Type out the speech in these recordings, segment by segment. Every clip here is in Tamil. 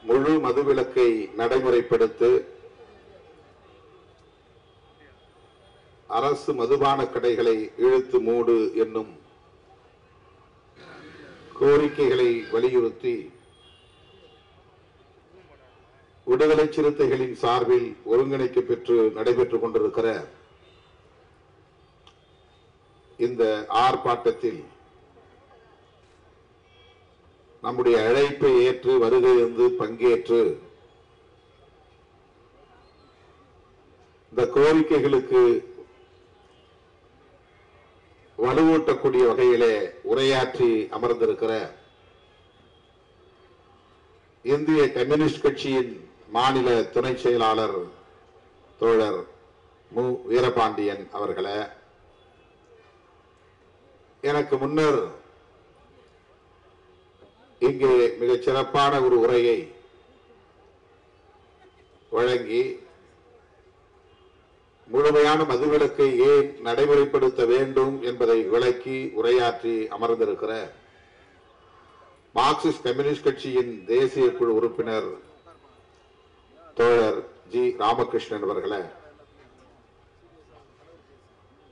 முழு மதுவிலக்கை நடைமுறைப்படுத்த அரசு மதுபான கடைகளை இழுத்து மூடு என்னும் கோரிக்கைகளை வலியுறுத்தி விடுதலை சிறுத்தைகளின் சார்பில் ஒருங்கிணைக்க பெற்று நடைபெற்றுக் கொண்டிருக்கிற இந்த ஆர்ப்பாட்டத்தில் நம்முடைய அழைப்பை ஏற்று வருகை இருந்து பங்கேற்று இந்த கோரிக்கைகளுக்கு வலுவூட்டக்கூடிய வகையிலே உரையாற்றி அமர்ந்திருக்கிற இந்திய கம்யூனிஸ்ட் கட்சியின் மாநில துணை செயலாளர் தோழர் மு வீரபாண்டியன் அவர்களே, எனக்கு முன்னர் இங்கே மிகச் சிறப்பான ஒரு உரையை வழங்கி முழுமையான மதுவிலக்கை ஏன் நடைமுறைப்படுத்த வேண்டும் என்பதை விளக்கி உரையாற்றி அமர்ந்திருக்கிற மார்க்சிஸ்ட் கம்யூனிஸ்ட் கட்சியின் தேசிய குழு உறுப்பினர் தோழர் ஜி ராமகிருஷ்ணன் அவர்களே,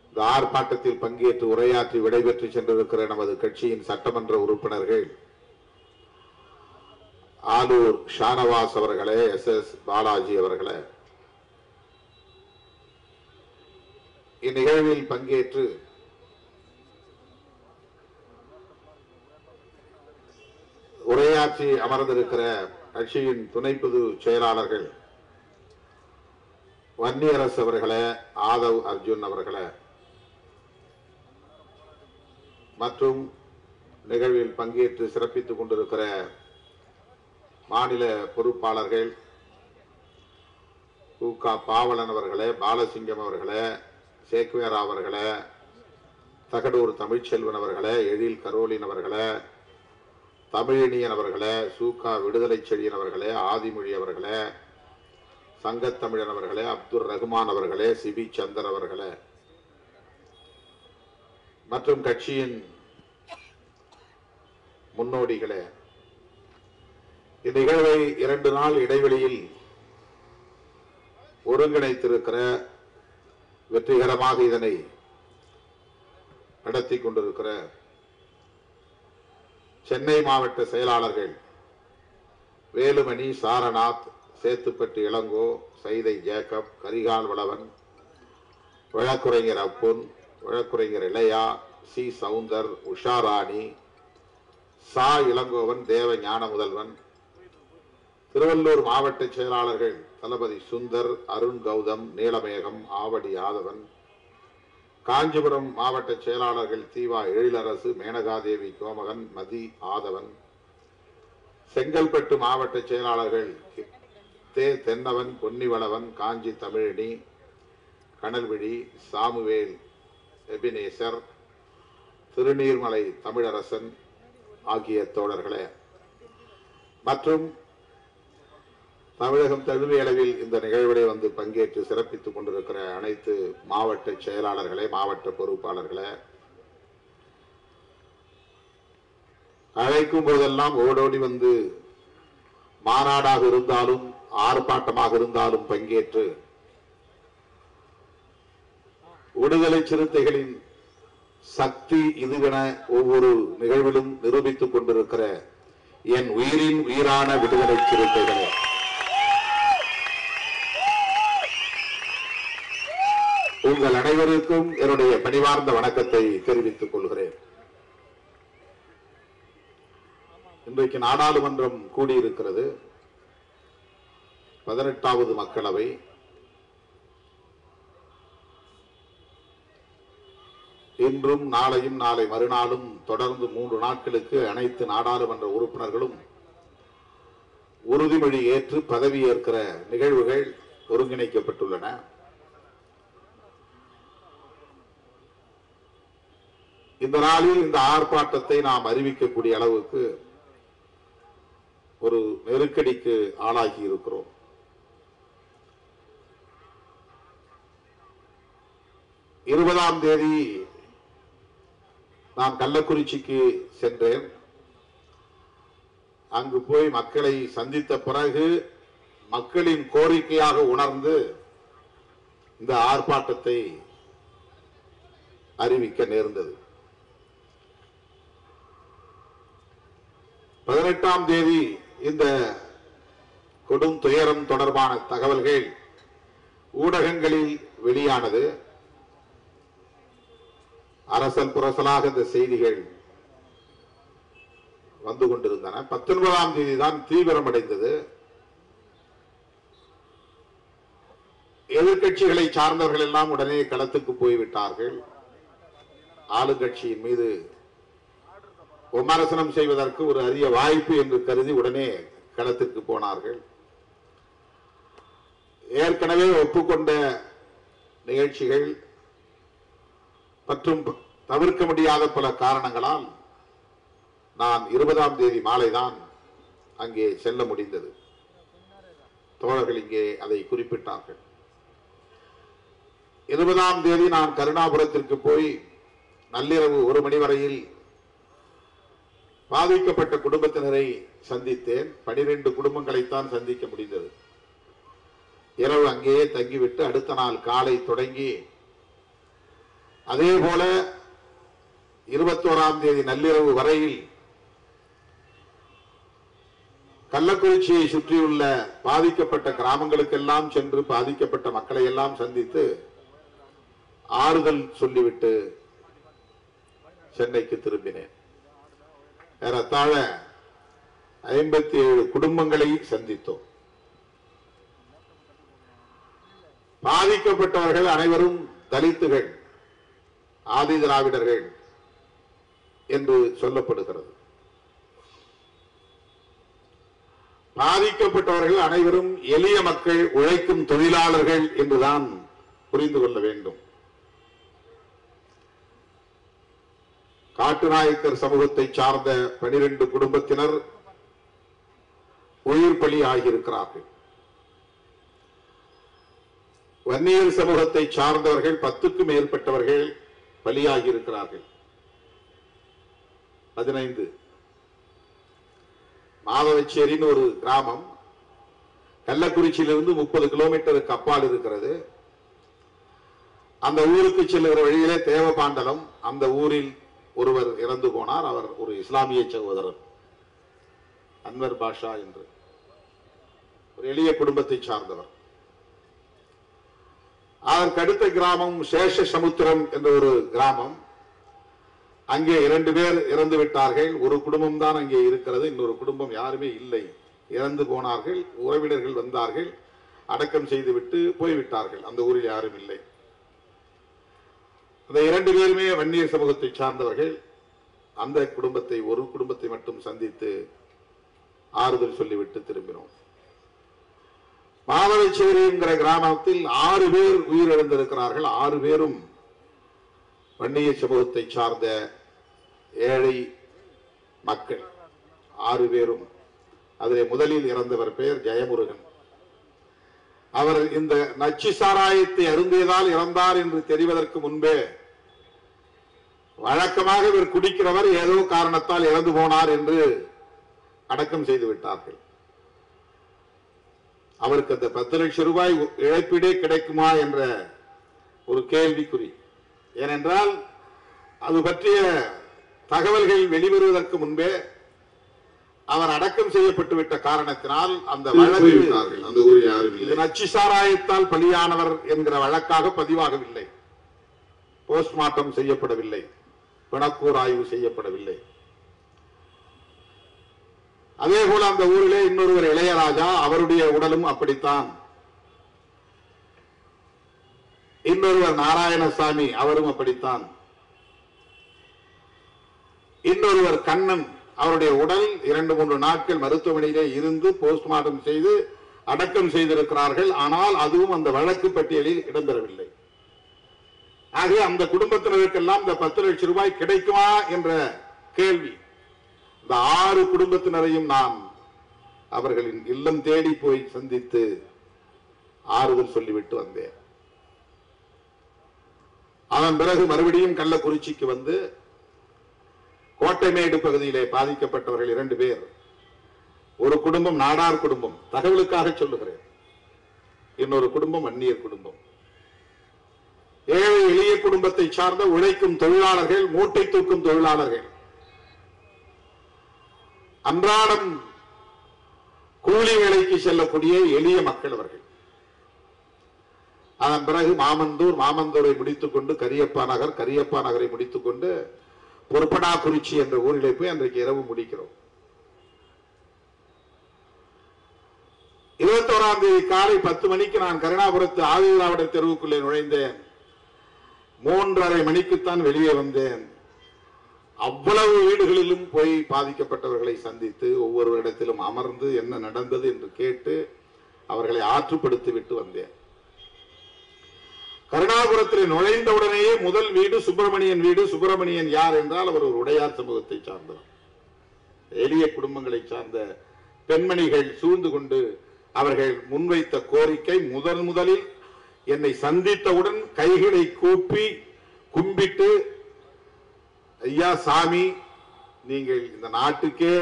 இந்த ஆர்ப்பாட்டத்தில் பங்கேற்று உரையாற்றி விடைபெற்று சென்றிருக்கிற நமது கட்சியின் சட்டமன்ற உறுப்பினர்கள் ஆலூர் ஷானவாஸ் அவர்களே, SS பாலாஜி அவர்களே, இந்நிகழ்வில் பங்கேற்று உரையாற்றி அமர்ந்திருக்கிற கட்சியின் துணை பொதுச் செயலாளர்கள் வன்னியரசு அவர்களே, ஆதவ் அர்ஜுன் அவர்களே மற்றும் நிகழ்வில் பங்கேற்று சிறப்பித்துக் கொண்டிருக்கிற மாநில பொறுப்பாளர்கள் க பாவலன் அவர்களே, பாலசிங்கம் அவர்களே, சேக்வேரா அவர்களே, தகடூர் தமிழ்ச்செல்வன் அவர்களே, எழில் கரோலின் அவர்களே, தமிழினியன் அவர்களே, சூகா விடுதலை செழியன் அவர்களே, ஆதிமொழி அவர்களே, சங்கத்தமிழன் அவர்களே, அப்துல் ரஹ்மான் அவர்களே, சிபி சந்தர் அவர்களே மற்றும் கட்சியின் முன்னோடிகளே, இந்நிகழ்வை 2 நாள் இடைவெளியில் ஒருங்கிணைத்திருக்கிற வெற்றிகரமாக இதனை நடத்தி கொண்டிருக்கிற சென்னை மாவட்ட செயலாளர்கள் வேலுமணி, சாரநாத், சேத்துப்பட்டு இளங்கோ, சைதை ஜேக்கப், கரிகால் வளவன், வழக்குரைஞர் அப்புன், வழக்குரைஞர் இளையா, சி சவுந்தர், உஷாராணி, சா இளங்கோவன், தேவ ஞான முதல்வன், திருவள்ளூர் மாவட்ட செயலாளர்கள் தளபதி சுந்தர், அருண் கௌதம், நீலமேகம், ஆவடி யாதவன், காஞ்சிபுரம் மாவட்ட செயலாளர்கள் தீவா எழிலரசு, மேனகாதேவி கோமகன், மதி ஆதவன், செங்கல்பட்டு மாவட்ட செயலாளர்கள் தே தென்னவன், பொன்னிவளவன், காஞ்சி தமிழினி, கனல்விழி, சாமுவேல் எபினேசர், திருநீர்மலை தமிழரசன் ஆகிய தோழர்களே மற்றும் தமிழகம் தழுவிய அளவில் இந்த நிகழ்விலே வந்து பங்கேற்று சிறப்பித்துக் கொண்டிருக்கிற அனைத்து மாவட்ட செயலாளர்களே, மாவட்ட பொறுப்பாளர்களே, அழைக்கும் போதெல்லாம் ஓடோடி வந்து மாநாடாக இருந்தாலும் ஆர்ப்பாட்டமாக இருந்தாலும் பங்கேற்று விடுதலை சிறுத்தைகளின் சக்தி இதுவென ஒவ்வொரு நிகழ்விலும் நிரூபித்துக் கொண்டிருக்கிற என் உயிரின் உயிரான விடுதலை சிறுத்தைகளே, உங்கள் அனைவருக்கும் என்னுடைய பணிவார்ந்த வணக்கத்தை தெரிவித்துக் கொள்கிறேன். இன்றைக்கு நாடாளுமன்றம் கூடியிருக்கிறது. 18வது மக்களவை. இன்றும் நாளையும் நாளை மறுநாளும் தொடர்ந்து 3 நாட்களுக்கு அனைத்து நாடாளுமன்ற உறுப்பினர்களும் உறுதிமொழி ஏற்று பதவியேற்கிற நிகழ்வுகள் ஒருங்கிணைக்கப்பட்டுள்ளன. இந்த நாளில் இந்த ஆர்ப்பாட்டத்தை நாம் அறிவிக்கக்கூடிய அளவுக்கு ஒரு நெருக்கடிக்கு ஆளாகி இருக்கிறோம். இருபதாம் தேதி நான் கள்ளக்குறிச்சிக்கு சென்றேன். அங்கு போய் மக்களை சந்தித்த பிறகு மக்களின் கோரிக்கையாக உணர்ந்து இந்த ஆர்ப்பாட்டத்தை அறிவிக்க நேர்ந்தது. 18ஆம் தேதி இந்த கொடும் துயரம் தொடர்பான தகவல்கள் ஊடகங்களில் வெளியானது. அரசல் புரசலாக இந்த செய்திகள் வந்து கொண்டிருந்தன. 19ஆம் தேதி தான் தீவிரமடைந்தது. எதிர்கட்சிகளை சார்ந்தவர்கள் எல்லாம் உடனே களத்துக்கு போய்விட்டார்கள். ஆளுங்கட்சியின் மீது விமர்சனம் செய்வதற்கு ஒரு அரிய வாய்ப்பு என்று கருதி உடனே களத்திற்கு போனார்கள். ஏற்கனவே ஒப்புக்கொண்ட நிகழ்ச்சிகள் மற்றும் தவிர்க்க முடியாத பல காரணங்களால் நான் 20ஆம் தேதி மாலைதான் அங்கே செல்ல முடிந்தது. தோழர்கள் இங்கே அதை குறிப்பிட்டார்கள். 20ஆம் தேதி நான் கருணாபுரத்திற்கு போய் நள்ளிரவு 1 மணி வரையில் பாதிக்கப்பட்ட குடும்பத்தினரை சந்தித்தேன். 12 குடும்பங்களைத்தான் சந்திக்க முடிந்தது. இரவு அங்கேயே தங்கிவிட்டு அடுத்த நாள் காலை தொடங்கி அதே போல 21ஆம் தேதி நள்ளிரவு வரையில் கள்ளக்குறிச்சியை சுற்றியுள்ள பாதிக்கப்பட்ட கிராமங்களுக்கெல்லாம் சென்று பாதிக்கப்பட்ட மக்களை எல்லாம் சந்தித்து ஆறுதல் சொல்லிவிட்டு சென்னைக்கு திரும்பினேன். ஏறத்தாழ 57 குடும்பங்களை சந்தித்தோம். பாதிக்கப்பட்டவர்கள் அனைவரும் தலித்துகள், ஆதி திராவிடர்கள் என்று சொல்லப்படுகிறது. பாதிக்கப்பட்டவர்கள் அனைவரும் எளிய மக்கள், உழைக்கும் தொழிலாளர்கள் என்றுதான் புரிந்து கொள்ள வேண்டும். காட்டுநாயக்கர் சமூகத்தை சார்ந்த 12 குடும்பத்தினர் உயிர் பலி ஆகியிருக்கிறார்கள். வன்னியர் சமூகத்தை சார்ந்தவர்கள் 10க்கும் மேற்பட்டவர்கள் பலியாகி இருக்கிறார்கள். 15. மாதவச்சேரின்னு ஒரு கிராமம் கள்ளக்குறிச்சியிலிருந்து 30 கிலோமீட்டருக்கு அப்பால் இருக்கிறது. அந்த ஊருக்கு செல்லுகிற வழியிலே தேவபாண்டலம், அந்த ஊரில் ஒருவர் இறந்து போனார். அவர் ஒரு இஸ்லாமிய சகோதரர், அன்வர் பாஷா என்று ஒரு எளிய குடும்பத்தை சார்ந்தவர். அதற்கு அடுத்த கிராமம் சேஷசமுத்திரம் என்ற ஒரு கிராமம். அங்கே 2 பேர் இறந்து விட்டார்கள். ஒரு குடும்பம் தான் அங்கே இருக்கிறது, இன்னொரு குடும்பம் யாருமே இல்லை, இறந்து போனார்கள். உறவினர்கள் வந்தார்கள், அடக்கம் செய்துவிட்டு போய்விட்டார்கள். அந்த ஊரில் யாரும் இல்லை. அந்த 2 பேருமே வன்னியர் சமூகத்தை சார்ந்தவர்கள். அந்த குடும்பத்தை, ஒரு குடும்பத்தை மட்டும் சந்தித்து ஆறுதல் சொல்லிவிட்டு திரும்பினோம். மாதவச்சேரி என்கிற கிராமத்தில் 6 பேர் உயிரிழந்திருக்கிறார்கள். 6 பேரும் வன்னிய சமூகத்தை சார்ந்த ஏழை மக்கள். 6 பேரும். அதிலே முதலில் இறந்தவர் பெயர் ஜெயமுருகன். அவர் இந்த நச்சு சாராயத்தை அருந்தியதால் இறந்தார் என்று தெரிவதற்கு முன்பே வழக்கமாக இவர் குடிக்கிறவர், ஏதோ காரணத்தால் இறந்து போனார் என்று அடக்கம் செய்து விட்டார்கள். அவருக்கு அந்த 10 லட்சம் ரூபாய் இழப்பீடே கிடைக்குமா என்ற ஒரு கேள்விக்குறி. ஏனென்றால் அது பற்றிய தகவல்கள் வெளிவருவதற்கு முன்பே அவர் அடக்கம் செய்யப்பட்டு விட்ட காரணத்தினால் அந்த வழக்கு இது நச்சு சாராயத்தால் பலியானவர் என்கிற வழக்காக பதிவாகவில்லை. போஸ்ட்மார்ட்டம் செய்யப்படவில்லை, பிணக்கூர் ஆய்வு செய்யப்படவில்லை. அதே போல அந்த ஊரிலே இன்னொருவர் இளையராஜா, அவருடைய உடலும் அப்படித்தான். இன்னொருவர் நாராயணசாமி, அவரும் அப்படித்தான். இன்னொருவர் கண்ணன், அவருடைய உடல் 2-3 நாட்கள் மருத்துவமனையிலே இருந்து போஸ்ட்மார்ட்டம் செய்து அடக்கம் செய்திருக்கிறார்கள். ஆனால் அதுவும் அந்த வழக்கு பட்டியலில் இடம்பெறவில்லை. ஆகவே அந்த குடும்பத்தினருக்கெல்லாம் இந்த 10 லட்சம் ரூபாய் கிடைக்குமா என்ற கேள்வி. இந்த 6 குடும்பத்தினரையும் நான் அவர்களின் இல்லம் தேடி போய் சந்தித்து ஆறுதல் சொல்லிவிட்டு வந்தேன். அதன் பிறகு மறுபடியும் கள்ளக்குறிச்சிக்கு வந்து கோட்டைமேடு பகுதியிலே பாதிக்கப்பட்டவர்கள் 2 பேர், ஒரு குடும்பம் நாடார் குடும்பம், தகவலுக்காக சொல்லுகிறேன். இன்னொரு குடும்பம் அந்நியர் குடும்பம். ஏழை எளிய குடும்பத்தை சார்ந்த உழைக்கும் தொழிலாளர்கள், மூட்டை தூக்கும் தொழிலாளர்கள், அன்றாடம் கூலி வேலைக்கு செல்லக்கூடிய எளிய மக்கள் அவர்கள். அதன் பிறகு மாமந்தூர், மாமந்தூரை முடித்துக் கொண்டு கரியப்பா நகர், கரியப்பா நகரை முடித்துக் கொண்டு பொறுப்படாக்குறிச்சி என்ற ஊரிலே போய் அன்றைக்கு இரவு முடிக்கிறோம். 21ஆம் தேதி காலை 10 மணிக்கு நான் கருணாபுரத்து ஆதிதிராவிடர் தெருவுக்குள்ளே நுழைந்தேன். 3:30 மணிக்குத்தான் வெளியே வந்தேன். அவ்வளவு வீடுகளிலும் போய் பாதிக்கப்பட்டவர்களை சந்தித்து ஒவ்வொரு இடத்திலும் அமர்ந்து என்ன நடந்தது என்று கேட்டு அவர்களை ஆற்றுப்படுத்தி விட்டு வந்தேன். கருணாபுரத்தில் நுழைந்தவுடனேயே முதல் வீடு சுப்பிரமணியன் வீடு. சுப்பிரமணியன் யார் என்றால் அவர் ஒரு உடையார் சமூகத்தை சார்ந்தவர். எளிய குடும்பங்களை சார்ந்த பெண்மணிகள் சூழ்ந்து கொண்டு அவர்கள் முன்வைத்த கோரிக்கை, முதலில் என்னை சந்தித்தவுடன் கைகளை கூப்பி கும்பிட்டு, ஐயா சாமி, நீங்கள் இந்த நாட்டுக்கே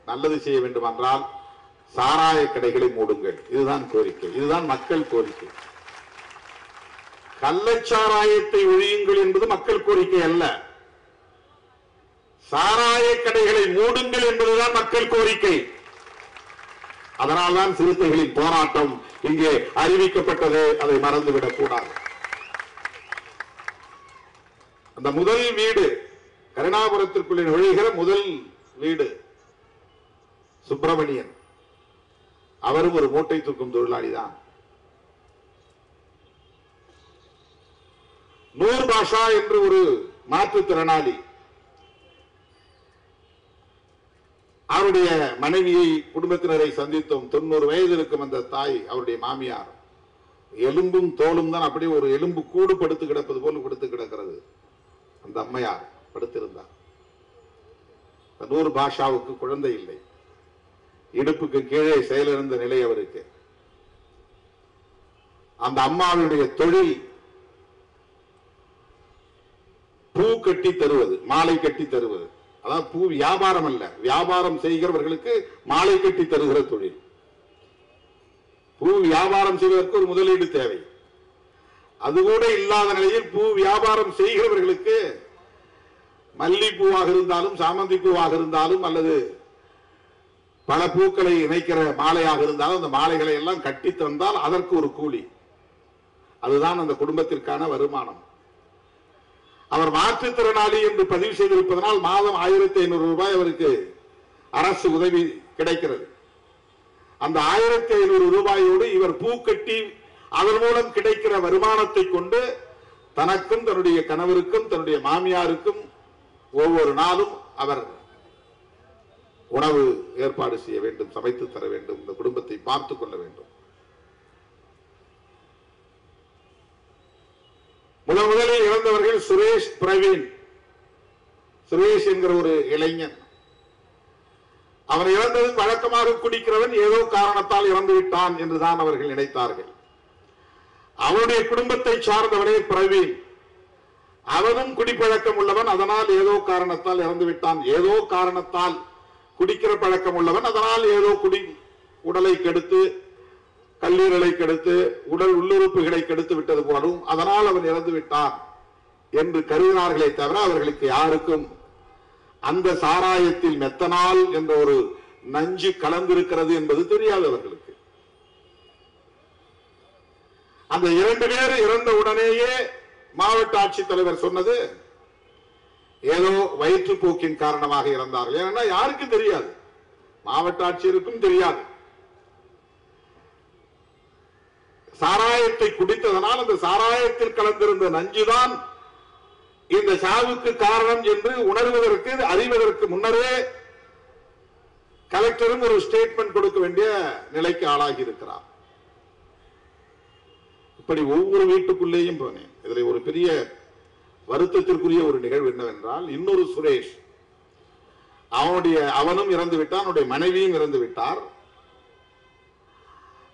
நல்லது செய்ய வேண்டும் என்றால் சாராய கடைகளை மூடுங்கள். இதுதான் கோரிக்கை, இதுதான் மக்கள் கோரிக்கை. கள்ளச்சாராயத்தை ஒழியுங்கள் என்பது மக்கள் கோரிக்கை அல்ல. சாராய கடைகளை மூடுங்கள் என்பதுதான் மக்கள் கோரிக்கை. அதனால்தான் சிறுத்தைகளின் போராட்டம் இங்கே அறிவிக்கப்பட்டது. அதை மறந்துவிடக் கூடாது. அந்த முதல் வீடு, கருணாபுரத்திற்குள்ளே நுழைகிற முதல் வீடு சுப்பிரமணியன். அவரும் ஒரு மூட்டை தூக்கும் தொழிலாளி தான். நூர் பாஷா என்று ஒரு மாற்றுத்திறனாளி, அவருடைய மனைவியை, குடும்பத்தினரை சந்தித்தோம். 90 வயது இருக்கும் அந்த தாய், அவருடைய மாமியார். எலும்பும் தோலும் தான், அப்படியே ஒரு எலும்பு கூடு படுத்து கிடப்பது போல படுத்து கிடக்கிறது. அந்த அம்மையார் படுத்திருந்தார். நூர் பாஷாவுக்கு குழந்தை இல்லை. இடுப்புக்கு கீழே செயலிழந்த நிலை அவருக்கு. அந்த அம்மாவுடைய தொழில் பூ கட்டி தருவது, மாலை கட்டி தருவது. அதாவது பூ வியாபாரம் அல்ல, வியாபாரம் செய்கிறவர்களுக்கு மாலை கட்டி தருகிற தொழில். பூ வியாபாரம் செய்வதற்கு ஒரு முதலீடு தேவை. அது கூட இல்லாத நிலையில் பூ வியாபாரம் செய்கிறவர்களுக்கு மல்லிப்பூவாக இருந்தாலும், சாமந்தி பூவாக இருந்தாலும், அல்லது பல பூக்களை இணைக்கிற மாலையாக இருந்தாலும், அந்த மாலைகளை எல்லாம் கட்டி தந்தால் அதற்கு ஒரு கூலி. அதுதான் அந்த குடும்பத்திற்கான வருமானம். அவர் மாற்றுத்திறனாளி என்று பதிவு செய்திருப்பதனால் மாதம் 1500 ரூபாய் அவருக்கு அரசு உதவி கிடைக்கிறது. அந்த 1500 ரூபாயோடு இவர் பூ கட்டி அதன் மூலம் கிடைக்கிற வருமானத்தை கொண்டு தனக்கும், தன்னுடைய கணவருக்கும், தன்னுடைய மாமியாருக்கும் ஒவ்வொரு நாளும் அவர் உணவு ஏற்பாடு செய்ய வேண்டும், சமைத்து தர வேண்டும், இந்த குடும்பத்தை பார்த்துக் கொள்ள வேண்டும். முதலில் இறந்தவர்கள் சுரேஷ் பிரவீன். சுரேஷ் என்கிற ஒரு இளைஞன். அவன் இறந்தது வழக்கமாக குடிக்கிறவன், ஏதோ காரணத்தால் இறந்து விட்டான் என்றுதான் அவர்கள் நினைத்தார்கள். அவனுடைய குடும்பத்தை சார்ந்தவனே பிரவீன். அவனும் குடிப்பழக்கம் உள்ளவன், அதனால் ஏதோ காரணத்தால் இறந்து விட்டான். ஏதோ காரணத்தால் குடிக்கிற பழக்கம் உள்ளவன், அதனால் ஏதோ உடலை கெடுத்து, கல்லீரலை கெடுத்து, உடல் உள்ளுறுப்புகளை கெடுத்து விட்டது போலும், அதனால் அவன் இறந்து விட்டான் என்று கருதினார்களே தவிர அவர்களுக்கு யாருக்கும் அந்த சாராயத்தில் மெத்தனால் என்ற ஒரு நஞ்சு கலந்திருக்கிறது என்பது தெரியாது அவர்களுக்கு. அந்த 2 பேர் இறந்த உடனேயே மாவட்ட ஆட்சித்தலைவர் சொன்னது ஏதோ வயிற்றுப்போக்கின் காரணமாக இறந்தார்கள். ஏன்னா யாருக்கும் தெரியாது, மாவட்ட ஆட்சியருக்கும் தெரியாது. சாராயத்தை குடித்ததனால் அந்த சாராயத்தில் கலந்திருந்த நஞ்சுதான் இந்த சாவுக்கு காரணம் என்று உணர்வதற்கு, அறிவதற்கு முன்னரே கலெக்டரும் ஒரு ஸ்டேட்மெண்ட் கொடுக்க வேண்டிய நிலைக்கு ஆளாகி இருக்கிறார். இப்படி ஒவ்வொரு வீட்டுக்குள்ளேயும் போனேன். இதில் ஒரு பெரிய வருத்தத்திற்குரிய ஒரு நிகழ்வு என்னவென்றால், இன்னொரு சுரேஷ், அவனும் இறந்து விட்டான், அவனுடைய மனைவியும் இறந்து விட்டார்.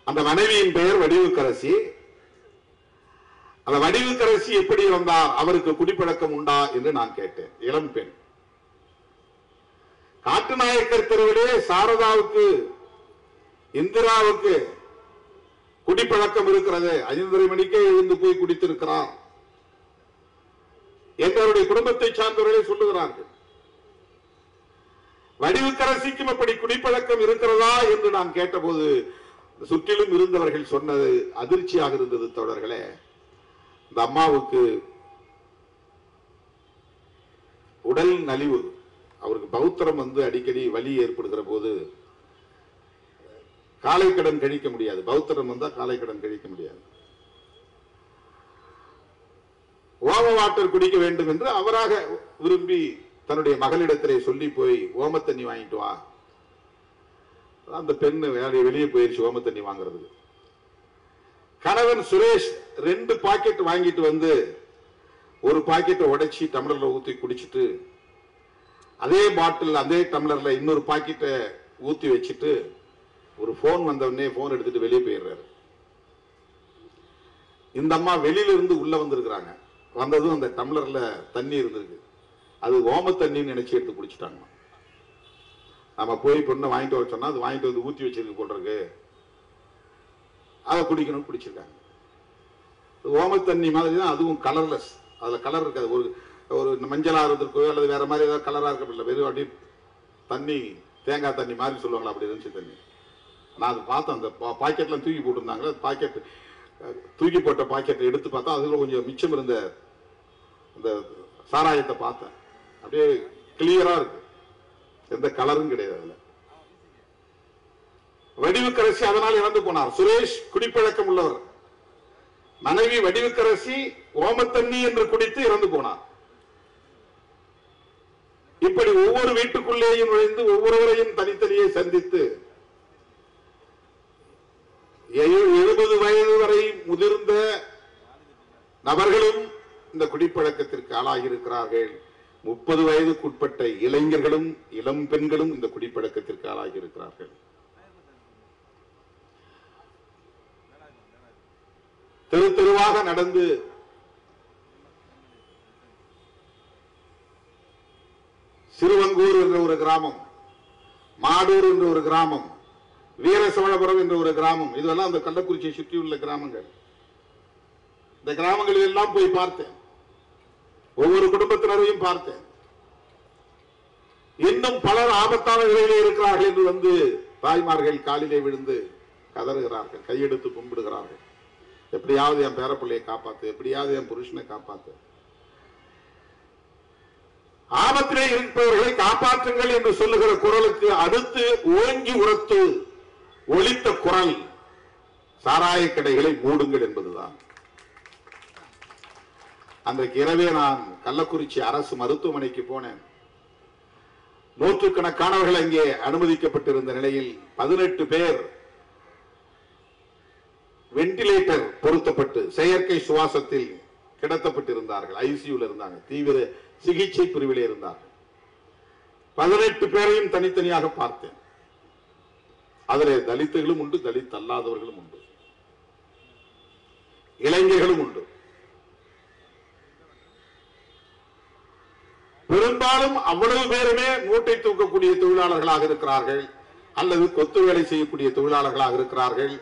அந்த மனைவியின் பெயர் வடிவுக்கரசி. அந்த வடிவுக்கரசி எப்படி இறந்தார், அவருக்கு குடிப்பழக்கம் உண்டா என்று நான் கேட்டேன். இளம் பெண். காட்டுநாயக்கர் தெருவிலே சாரதாவுக்கு இந்திராவுக்கு குடிப்பழக்கம் இருக்கிறது, 5:30 மணிக்கே எழுந்து போய் குடித்திருக்கிறார் எங்களுடைய குடும்பத்தை சார்ந்தவர்களே சொல்லுகிறார்கள். வடிவுக்கரசிக்கும் அப்படி குடிப்பழக்கம் இருக்கிறதா என்று நான் கேட்டபோது சுற்றிலும் இருந்தவர்கள் சொன்னது அதிர்ச்சியாக இருந்தது. தோழர்களே, இந்த அம்மாவுக்கு உடல் நலிவு, அவருக்கு பௌத்திரம் அடிக்கடி வலி ஏற்படுகிற போது காலை கடன் கழிக்க முடியாது. பௌத்திரம் வந்தா காலை கடன் கழிக்க முடியாது. ஓம வாட்டர் குடிக்க வேண்டும் என்று அவராக விரும்பி தன்னுடைய மகளிடத்திலே சொல்லி போய் ஓம தண்ணி வாங்கிட்டு வா. அந்த பெண் வெளியே போயிருச்சு ஓம தண்ணி வாங்குறதுக்கு. கணவன் சுரேஷ் 2 பாக்கெட் வாங்கிட்டு வந்து ஒரு பாக்கெட்டை உடைச்சி டம்ளர்ல ஊத்தி குடிச்சிட்டு அதே பாட்டில் அதே டம்ளர்ல இன்னொரு பாக்கெட்டை ஊத்தி வச்சுட்டு ஒரு போன் வந்தவனே போன் எடுத்துட்டு வெளியே போயிடுறாரு. இந்த அம்மா வெளியில இருந்து உள்ள வந்திருக்கிறாங்க. வந்ததும் அந்த டம்ளர்ல தண்ணி இருந்திருக்கு. அது ஓம தண்ணின்னு நினைச்சு எடுத்து குடிச்சிட்டாங்க. நம்ம போய் பொண்ணை வாங்கிட்டு வர சொன்னா அது வாங்கிட்டு வந்து ஊத்தி வச்சிருக்கு போட்டிருக்கு, அதை குடிக்கணும், குடிச்சிருக்காங்க. ஓம தண்ணி மாதிரி தான், அதுவும் கலர்லெஸ். அதுல கலர் இருக்காது. ஒரு மஞ்சளா இருந்திருக்கோ அல்லது வேற மாதிரி ஏதாவது கலரா இருக்க, வெறும் அப்படி தண்ணி, தேங்காய் தண்ணி மாதிரி சொல்லுவாங்களா, அப்படி இருந்துச்சு தண்ணி. நான் அதை பார்த்தேன். அந்த பாக்கெட்லாம் தூக்கி போட்டிருந்தாங்களே, பாக்கெட் தூக்கி போட்ட பாக்கெட்டை எடுத்து பார்த்தா அதுல கொஞ்சம் மிச்சம் இருந்த அந்த சாராயத்தை பார்த்தேன். அப்படியே கிளியரா இருக்கு, எந்த கலரும் கிடையாது அதுல. வடிவுக்கரசி அதனால் இறந்து போனார். சுரேஷ் குடிப்பழக்கம் உள்ளவர். மனைவி வடிவுக்கரசி ஓமத்தண்ணி என்று குடித்து இறந்து போனார். இப்படி ஒவ்வொரு வீட்டுக்குள்ளேயும் நுழைந்து ஒவ்வொருவரையும் தனித்தனியே சந்தித்து 70 வயது வரை முதிர்ந்த நபர்களும் இந்த குடிப்பழக்கத்திற்கு ஆளாகி இருக்கிறார்கள். 30 வயதுக்குட்பட்ட இளைஞர்களும் இளம் பெண்களும் இந்த குடிப்பழக்கத்திற்கு ஆளாகி இருக்கிறார்கள். தெரு தெருவாக நடந்து சிறுவங்கூர் என்ற ஒரு கிராமம், மாடூர் என்ற ஒரு கிராமம், வீரசோழபுரம் என்ற ஒரு கிராமம், இதெல்லாம் அந்த கள்ளக்குறிச்சியை சுற்றியுள்ள கிராமங்கள். இந்த கிராமங்களில் எல்லாம் போய் பார்த்தேன். ஒவ்வொரு குடும்பத்தினரையும் பார்த்தேன். இன்னும் பலர் ஆபத்தான நிலையிலே இருக்கிறார்கள் என்று வந்து தாய்மார்கள் காலிலே விழுந்து கதறுகிறார்கள், கையெடுத்து கும்பிடுகிறார்கள். எப்படியாவது என் பேரப்பிள்ளையை காப்பாத்து, எப்படியாவது என் புருஷனை காப்பாத்து. ஆபத்திலே இருப்பவர்களை காப்பாற்றுங்கள் என்று சொல்லுகிற குரலுக்கு அடுத்து ஓங்கி உரத்து ஒலித்த குரல் சாராய கடைகளை மூடுங்கள் என்பதுதான். அன்றைக்கு இரவே நான் கள்ளக்குறிச்சி அரசு மருத்துவமனைக்கு போனேன். நூற்றுக்கணக்கானவர்கள் அங்கே அனுமதிக்கப்பட்டிருந்த நிலையில் 18 பேர் வெண்டிலேட்டர் பொருத்தப்பட்டு செயற்கை சுவாசத்தில் கிடத்தப்பட்டிருந்தார்கள். ஐசியூல இருந்தாங்க, தீவிர சிகிச்சை பிரிவிலே இருந்தார்கள். 18 பேரையும் தனித்தனியாக பார்த்தேன். அதிலே தலித்துகளும் உண்டு, தலித் அல்லாதவர்களும் உண்டு, இளைஞர்களும் உண்டு. பெரும்பாலும் அவ்வளவு பேருமே மூட்டை தூக்கக்கூடிய தொழிலாளர்களாக இருக்கிறார்கள், அல்லது கொத்து வேலை செய்யக்கூடிய தொழிலாளர்களாக இருக்கிறார்கள்,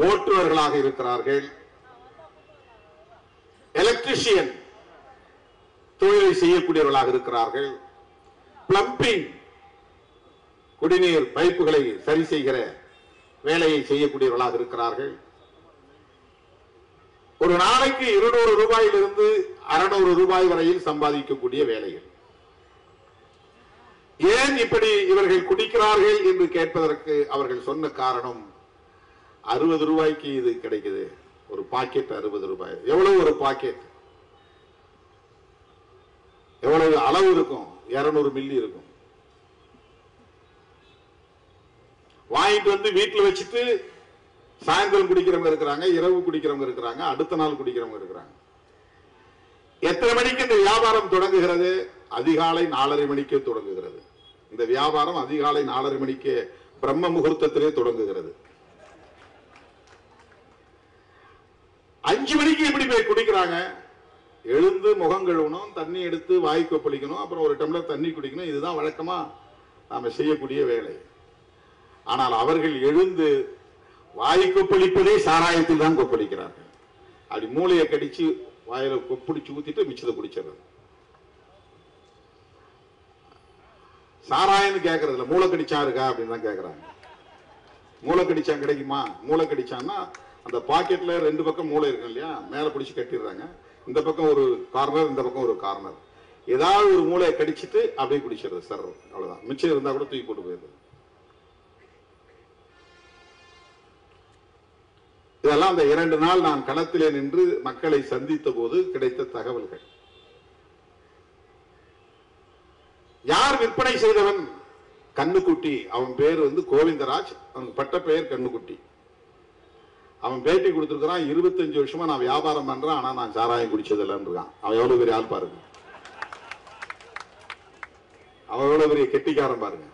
ஓட்டுநர்களாக இருக்கிறார்கள், எலக்ட்ரிஷியன் தொழிலை செய்யக்கூடியவர்களாக இருக்கிறார்கள், பிளம்பிங் குடிநீர் பைப்புகளை சரி செய்கிற வேலையை செய்யக்கூடியவர்களாக இருக்கிறார்கள். ஒரு நாளைக்கு 200 ரூபாயிலிருந்து 600 ரூபாய் வரையில் சம்பாதிக்கக்கூடிய வேலைகள். ஏன் இப்படி இவர்கள் குடிக்கிறார்கள் என்று கேட்பதற்கு அவர்கள் சொன்ன காரணம், 60 ரூபாய்க்கு இது கிடைக்குது, ஒரு பாக்கெட் 60 ரூபாய். எவ்வளவு ஒரு பாக்கெட், எவ்வளவு அளவு இருக்கும், 200 மில்லி இருக்கும். வாங்கிட்டு வந்து வீட்டுல வச்சுட்டு சாயந்தரம் குடிக்கிறவங்க இருக்கிறாங்க, இரவு குடிக்கிறவங்க இருக்கிறாங்க, அடுத்த நாள் குடிக்கிறவங்க இருக்கிறாங்க. எத்தனை மணிக்கு இந்த வியாபாரம் தொடங்குகிறது? அதிகாலை 4:30 மணிக்கு தொடங்குகிறது. இந்த வியாபாரம் அதிகாலை 4:30 மணிக்கு பிரம்ம முகூர்த்தத்திலே தொடங்குகிறது. 5 மணிக்கு எப்படி போய் குடிக்கிறாங்க? எழுந்து முகம் கழுவணும், தண்ணி எடுத்து வாய் கொப்பளிக்கணும், அப்புறம் ஒரு டம்ளர் தண்ணி குடிக்கணும். இதுதான் வழக்கமா நாம செய்யக்கூடிய வேலை. ஆனால் அவர்கள் எழுந்து வாய் கொப்பளிப்பதே சாராயத்தில் தான் கொப்பளிக்கிறார்கள். அப்படி மூளையை கடிச்சு வாயில கொப்பளிச்சு ஊத்திட்டு மிச்சத்தை குடிச்சிடுறது. சாராயம்னு கேட்கறதுல மூளை கடிச்சா இருக்கா அப்படின்னு தான் கேட்கறாங்க. மூளை கடிச்சா கிடைக்குமா? மூளை கடிச்சான்னா அந்த பாக்கெட்ல 2 பக்கம் மூளை இருக்கும் இல்லையா, மேல பிடிச்சு கட்டிடுறாங்க. இந்த பக்கம் ஒரு கார்னர், இந்த பக்கம் ஒரு கார்னர். ஏதாவது ஒரு மூளையை கடிச்சிட்டு அப்படியே குடிச்சிடுறது சார், அவ்வளவுதான். மிச்சம் இருந்தா கூட தூக்கி போட்டு போயிருது. இதெல்லாம் அந்த 2 நாள் நான் களத்திலே நின்று மக்களை சந்தித்த போது கிடைத்த தகவல்கள். யார் விற்பனை செய்தவன்? கண்ணுக்குட்டி. அவன் பேர் கோவிந்தராஜ். அவனுக்கு பட்ட பெயர் கண்ணுக்குட்டி. அவன் பேட்டி கொடுத்திருக்கிறான். 25 வருஷமா நான் வியாபாரம் பண்றேன், ஆனா நான் சாராயம் குடிச்சது இல்லைன்னு இருக்கான். அவன் எவ்வளவு பெரிய ஆள் பாருங்க, அவன் எவ்வளவு பெரிய கெட்டிக்காரன் பாருங்க.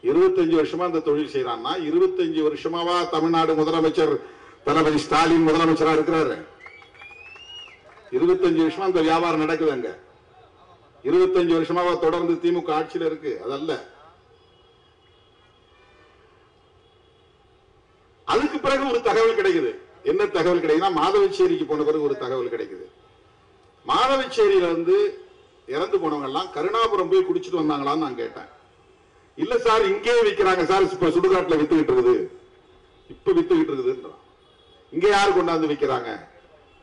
25 வருஷமா இந்த தொழில் செய்யறான்னா 25 வருஷமாவா தமிழ்நாடு முதலமைச்சர் தளபதி ஸ்டாலின் முதலமைச்சரா இருக்கிறாரு? 25 வருஷமா இந்த வியாபாரம் நடக்குது அங்க. 25 வருஷமாவா தொடர்ந்து திமுக ஆட்சியில் இருக்கு? அதல்ல. அதுக்கு பிறகு ஒரு தகவல் கிடைக்குது. என்ன தகவல் கிடைக்குதுன்னா, மாதவச்சேரிக்கு போன பிறகு ஒரு தகவல் கிடைக்குது. மாதவச்சேரியில இறந்து போனவங்க எல்லாம் கருணாபுரம் போய் குடிச்சிட்டு வந்தாங்களான்னு நான் கேட்டேன். இல்ல சார், இங்கே விற்கிறாங்க சார், இப்ப சுடுகாட்டுல வித்துக்கிட்டு இருக்குது, இப்ப வித்துக்கிட்டு இருக்குதுன்றான். இங்க யார் கொண்டாந்து விற்கிறாங்க?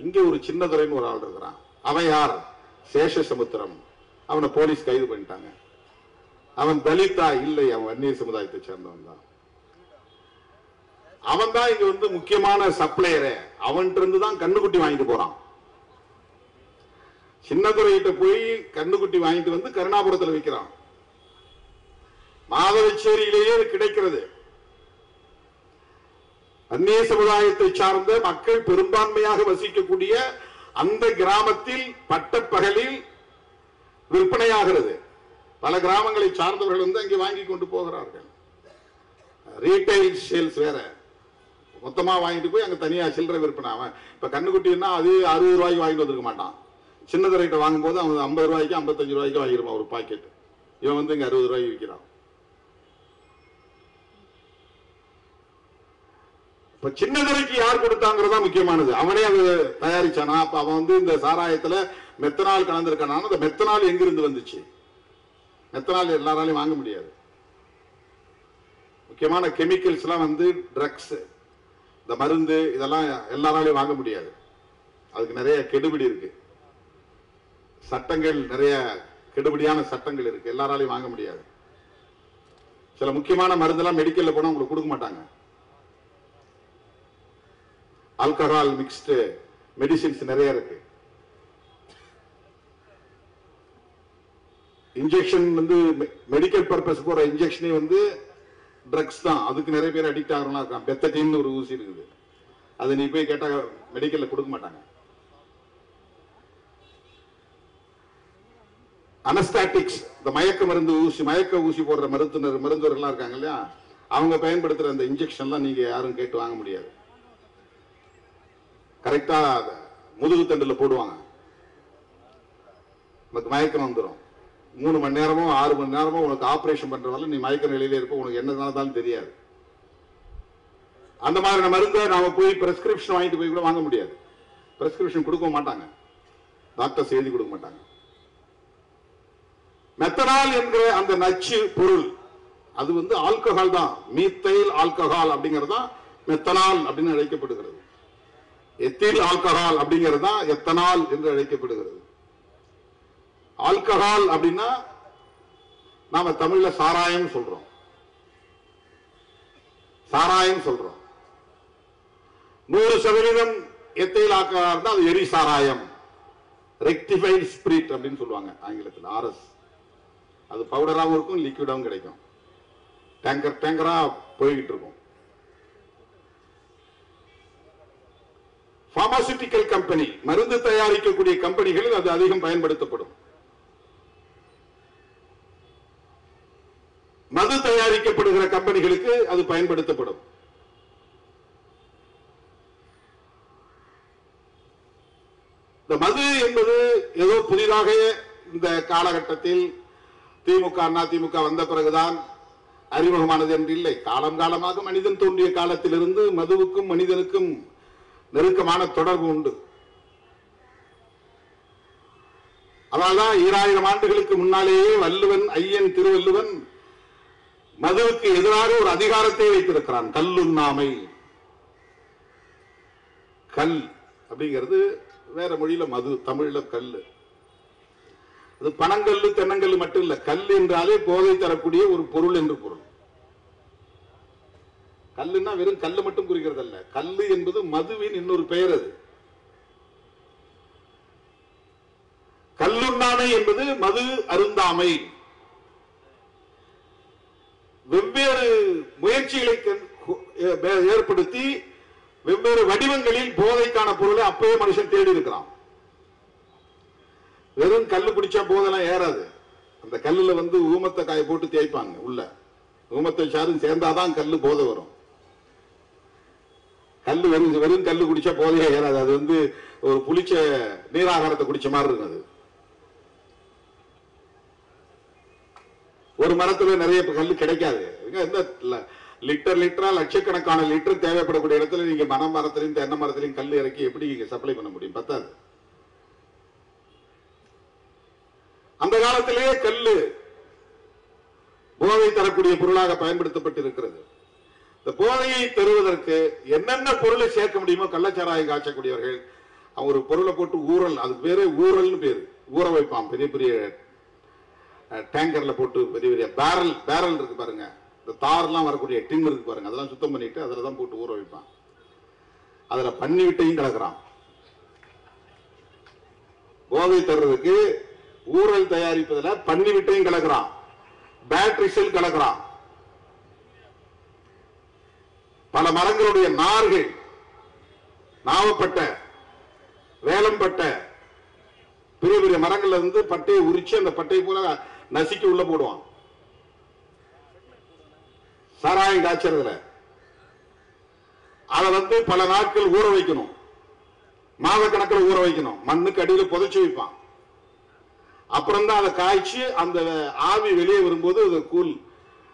இங்க ஒரு சின்னதுரைன்னு ஒரு ஆள் இருக்கிறான். அவன் யார்? சேஷசமுத்திரம். அவனை போலீஸ் கைது பண்ணிட்டாங்க. அவன் தலிதா? இல்லை, அவன் வன்னியர் சமுதாயத்தை சேர்ந்தவன் தான். அவன் தான் இங்க முக்கியமான சப்ளையரு. அவன்கிட்ட இருந்து தான் கண்ணுக்குட்டி வாங்கிட்டு போறான். சின்னதுரையிட்ட போய் கண்ணுக்குட்டி வாங்கிட்டு கருணாபுரத்தில் விற்கிறான். மாதவச்சேரியிலேயே கிடைக்கிறது. அந்நிய சமுதாயத்தை சார்ந்த மக்கள் பெரும்பான்மையாக வசிக்கக்கூடிய அந்த கிராமத்தில் பட்டப்பகலில் விற்பனையாகிறது. பல கிராமங்களை சார்ந்தவர்கள் அங்கே வாங்கி கொண்டு போகிறார்கள். ரீட்டைல் சேல்ஸ் வேற, மொத்தமா வாங்கிட்டு போய் அங்க தனியா சில்லறை விற்பனை. அவன் இப்ப கண்ணுக்குட்டின்னா அது 60 ரூபாய்க்கு வாங்கிட்டு வந்திருக்க மாட்டான். சின்னதுரைட்ட வாங்கும் போது அவன் 50 ரூபாய்க்கு 55 ரூபாய்க்கு வாங்கிருப்பான் ஒரு பாக்கெட். இவன் இங்க 60 ரூபாய்க்கு விற்கிறான். இப்ப சின்னதுரைக்கு யார் கொடுத்தாங்கிறதா முக்கியமானது. அவனே அது தயாரிச்சானா? அப்ப அவன் இந்த சாராயத்துல மெத்தனால் கலந்திருக்கான. அந்த மெத்தனால் எங்கிருந்து வந்துச்சு? மெத்தனால் எல்லாராலையும் வாங்க முடியாது. முக்கியமான கெமிக்கல்ஸ் எல்லாம் ட்ரக்ஸ், இந்த மருந்து, இதெல்லாம் எல்லாராலையும் வாங்க முடியாது. அதுக்கு நிறைய கெடுபிடி இருக்கு. சட்டங்கள், நிறைய கெடுபிடியான சட்டங்கள் இருக்கு. எல்லாராலையும் வாங்க முடியாது. சில முக்கியமான மருந்தெல்லாம் மெடிக்கல்ல போனா உங்களுக்கு கொடுக்க மாட்டாங்க. ஆல்கஹால் மிக்ஸ்டு மெடிசின்ஸ் நிறைய இருக்கு. இன்ஜெக்ஷன் மெடிக்கல் பர்பஸ் போற இன்ஜெக்ஷனே ட்ரக்ஸ் தான். அதுக்கு நிறைய பேர் அடிக்ட் ஆகிறவங்களா இருக்கான். பெத்தடின் ஒரு ஊசி இருக்குது. அதை நீ போய் கேட்டா மெடிக்கல்ல கொடுக்க மாட்டாங்க. அனஸ்டாட்டிக்ஸ், இந்த மயக்க மருந்து ஊசி, மயக்க ஊசி போடுற மருத்துவர்கள்லாம் இருக்காங்க இல்லையா, அவங்க பயன்படுத்துற அந்த இன்ஜெக்ஷன்லாம் நீங்க யாரும் கேட்டு வாங்க முடியாது. கரெக்டா முதுகு தண்டுல போடுவாங்க. உனக்கு மயக்கம் வந்துடும். 3 மணி நேரமோ 6 மணி நேரமோ உனக்கு ஆபரேஷன் பண்றதால நீ மயக்க நிலையில இருப்ப, உனக்கு என்ன நடந்தாலும் தெரியாது. அந்த மாதிரி மருந்தை நாம போய் பிரெஸ்கிரிப்ஷன் வாங்கிட்டு போய் கூட வாங்க முடியாது. பிரெஸ்கிரிப்ஷன் கொடுக்க மாட்டாங்க, டாக்டர்ஸ் எழுதி கொடுக்க மாட்டாங்க. மெத்தனால் என்கிற அந்த நச்சு பொருள் அது ஆல்கஹால் தான். மீத்தைல் ஆல்கஹால் அப்படிங்கிறது தான் மெத்தனால் அப்படின்னு அழைக்கப்படுகிறது. எத்தில் ஆல்கஹால் அப்படிங்கிறது தான் எத்தனால் என்று அழைக்கப்படுகிறது. ஆல்கஹால் அப்படின்னா நாம தமிழ்ல சாராயம் சொல்றோம். சாராயம் சொல்றோம். 100% எத்தைல் ஆல்கஹால் தான் அது எரி சாராயம். ரெக்டிஃபைட் ஸ்பிரிட் அப்படின்னு சொல்லுவாங்க ஆங்கிலத்தில், ஆர்எஸ். அது பவுடராகவும் இருக்கும், லிக்விடாகவும் கிடைக்கும். டேங்கரா போய்கிட்டு இருக்கும். பார்மாசூட்டிக்கல் கம்பெனி, மருந்து தயாரிக்கக்கூடிய கம்பெனிகளில் அது அதிகம் பயன்படுத்தப்படும். மது தயாரிக்கப்படுகிற கம்பெனிகளுக்கு அது பயன்படுத்தப்படும். இந்த மது என்பது ஏதோ புதிதாக இந்த காலகட்டத்தில் திமுக, அதிமுக வந்த பிறகுதான் அறிமுகமானது என்று இல்லை. காலம் காலமாக மனிதன் தோன்றிய காலத்திலிருந்து மதுவுக்கும் மனிதனுக்கும் நெருக்கமான தொடர்பு உண்டு. அதனால்தான் 2000 ஆண்டுகளுக்கு முன்னாலேயே வள்ளுவன், ஐயன் திருவள்ளுவன் மதுவுக்கு எதிராக ஒரு அதிகாரத்தை வைத்திருக்கிறான். கல்லுண்ணாமை. கல் அப்படிங்கிறது வேற மொழியில மது, தமிழ்ல கல்லு. அது பனங்கல்லு தென்னங்கல்லு மட்டும் இல்ல, கல் என்றாலே போதை தரக்கூடிய ஒரு பொருள் என்று பொருள். கல்லுன்னா வெறும் கல்லு மட்டும் குறிக்கிறது அல்ல, கல்லு என்பது மதுவின் இன்னொரு பெயர். அது கல்லுண்ணாமை என்பது மது அருந்தாமை. வெவ்வேறு முயற்சிகளை ஏற்படுத்தி வெவ்வேறு வடிவங்களில் போதைக்கான பொருளை அப்பவே மனுஷன் தேடி இருக்கிறான். வெறும் கல்லு குடிச்சா போதெல்லாம் ஏறாது. அந்த கல்லுல ஊமத்தை காய போட்டு தேய்ப்பாங்க. உள்ள ஊமத்தை சாரும் சேர்ந்தாதான் கல்லு போதை வரும். கல்லு வெறும் கல்லு குடிச்சா போதையே ஏறாது. அது ஒரு புளிச்ச நீராகாரத்தை குடிச்ச மாதிரி இருக்கும். அது ஒரு மரத்துல நிறைய கல்லு கிடைக்காது. லிட்டரா லட்சக்கணக்கான லிட்டர் தேவைப்படக்கூடிய இடத்துல நீங்க மரத்திலையும் தென்னை மரத்திலையும் கல் இறக்கி எப்படி சப்ளை பண்ண முடியும்? பத்தாது. அந்த காலத்திலேயே கல்லு போதை தரக்கூடிய பொருளாக பயன்படுத்தப்பட்டிருக்கிறது. இந்த போதையை தருவதற்கு என்னென்ன பொருளை சேர்க்க முடியுமோ கள்ளச்சாராயம் காய்ச்சக்கூடியவர்கள் ஒரு பொருளை போட்டு ஊறல், அதுக்கு பேரு ஊறல்னு பேரு, ஊற வைப்பான். பெரிய பெரிய டேங்கர்ல போட்டு பெரிய பெரிய பேரல் இருக்கு பாருங்க, இந்த தார்லாம் வரக்கூடிய டின் இருக்கு பாருங்க, அதெல்லாம் சுத்தம் பண்ணிட்டு அதுலதான் போட்டு ஊற வைப்பான். அதுல பன்னி விட்டையும் கலக்குறான். போதை தர்றதுக்கு ஊரல் தயாரிப்பதில் பன்னி விட்டையும் கலக்குறான், பேட்டரி செல் கலக்குறான். பல மரங்களுடைய நார்கள், நாவப்பட்ட, வேலம்பட்ட, பெரிய பெரிய மரங்கள்ல பட்டையை உரிச்சு அந்த பட்டையை போல நசுக்கி உள்ள போடுவான். சாராயம் காய்ச்சறதுல அதை பல நாட்கள் ஊற வைக்கணும், மாத கணக்கில் ஊற வைக்கணும், மண்ணுக்கு அடியில் புதைச்சு வைப்பான். அப்புறம் தான் அதை காய்ச்சி அந்த ஆவி வெளியே வரும்போது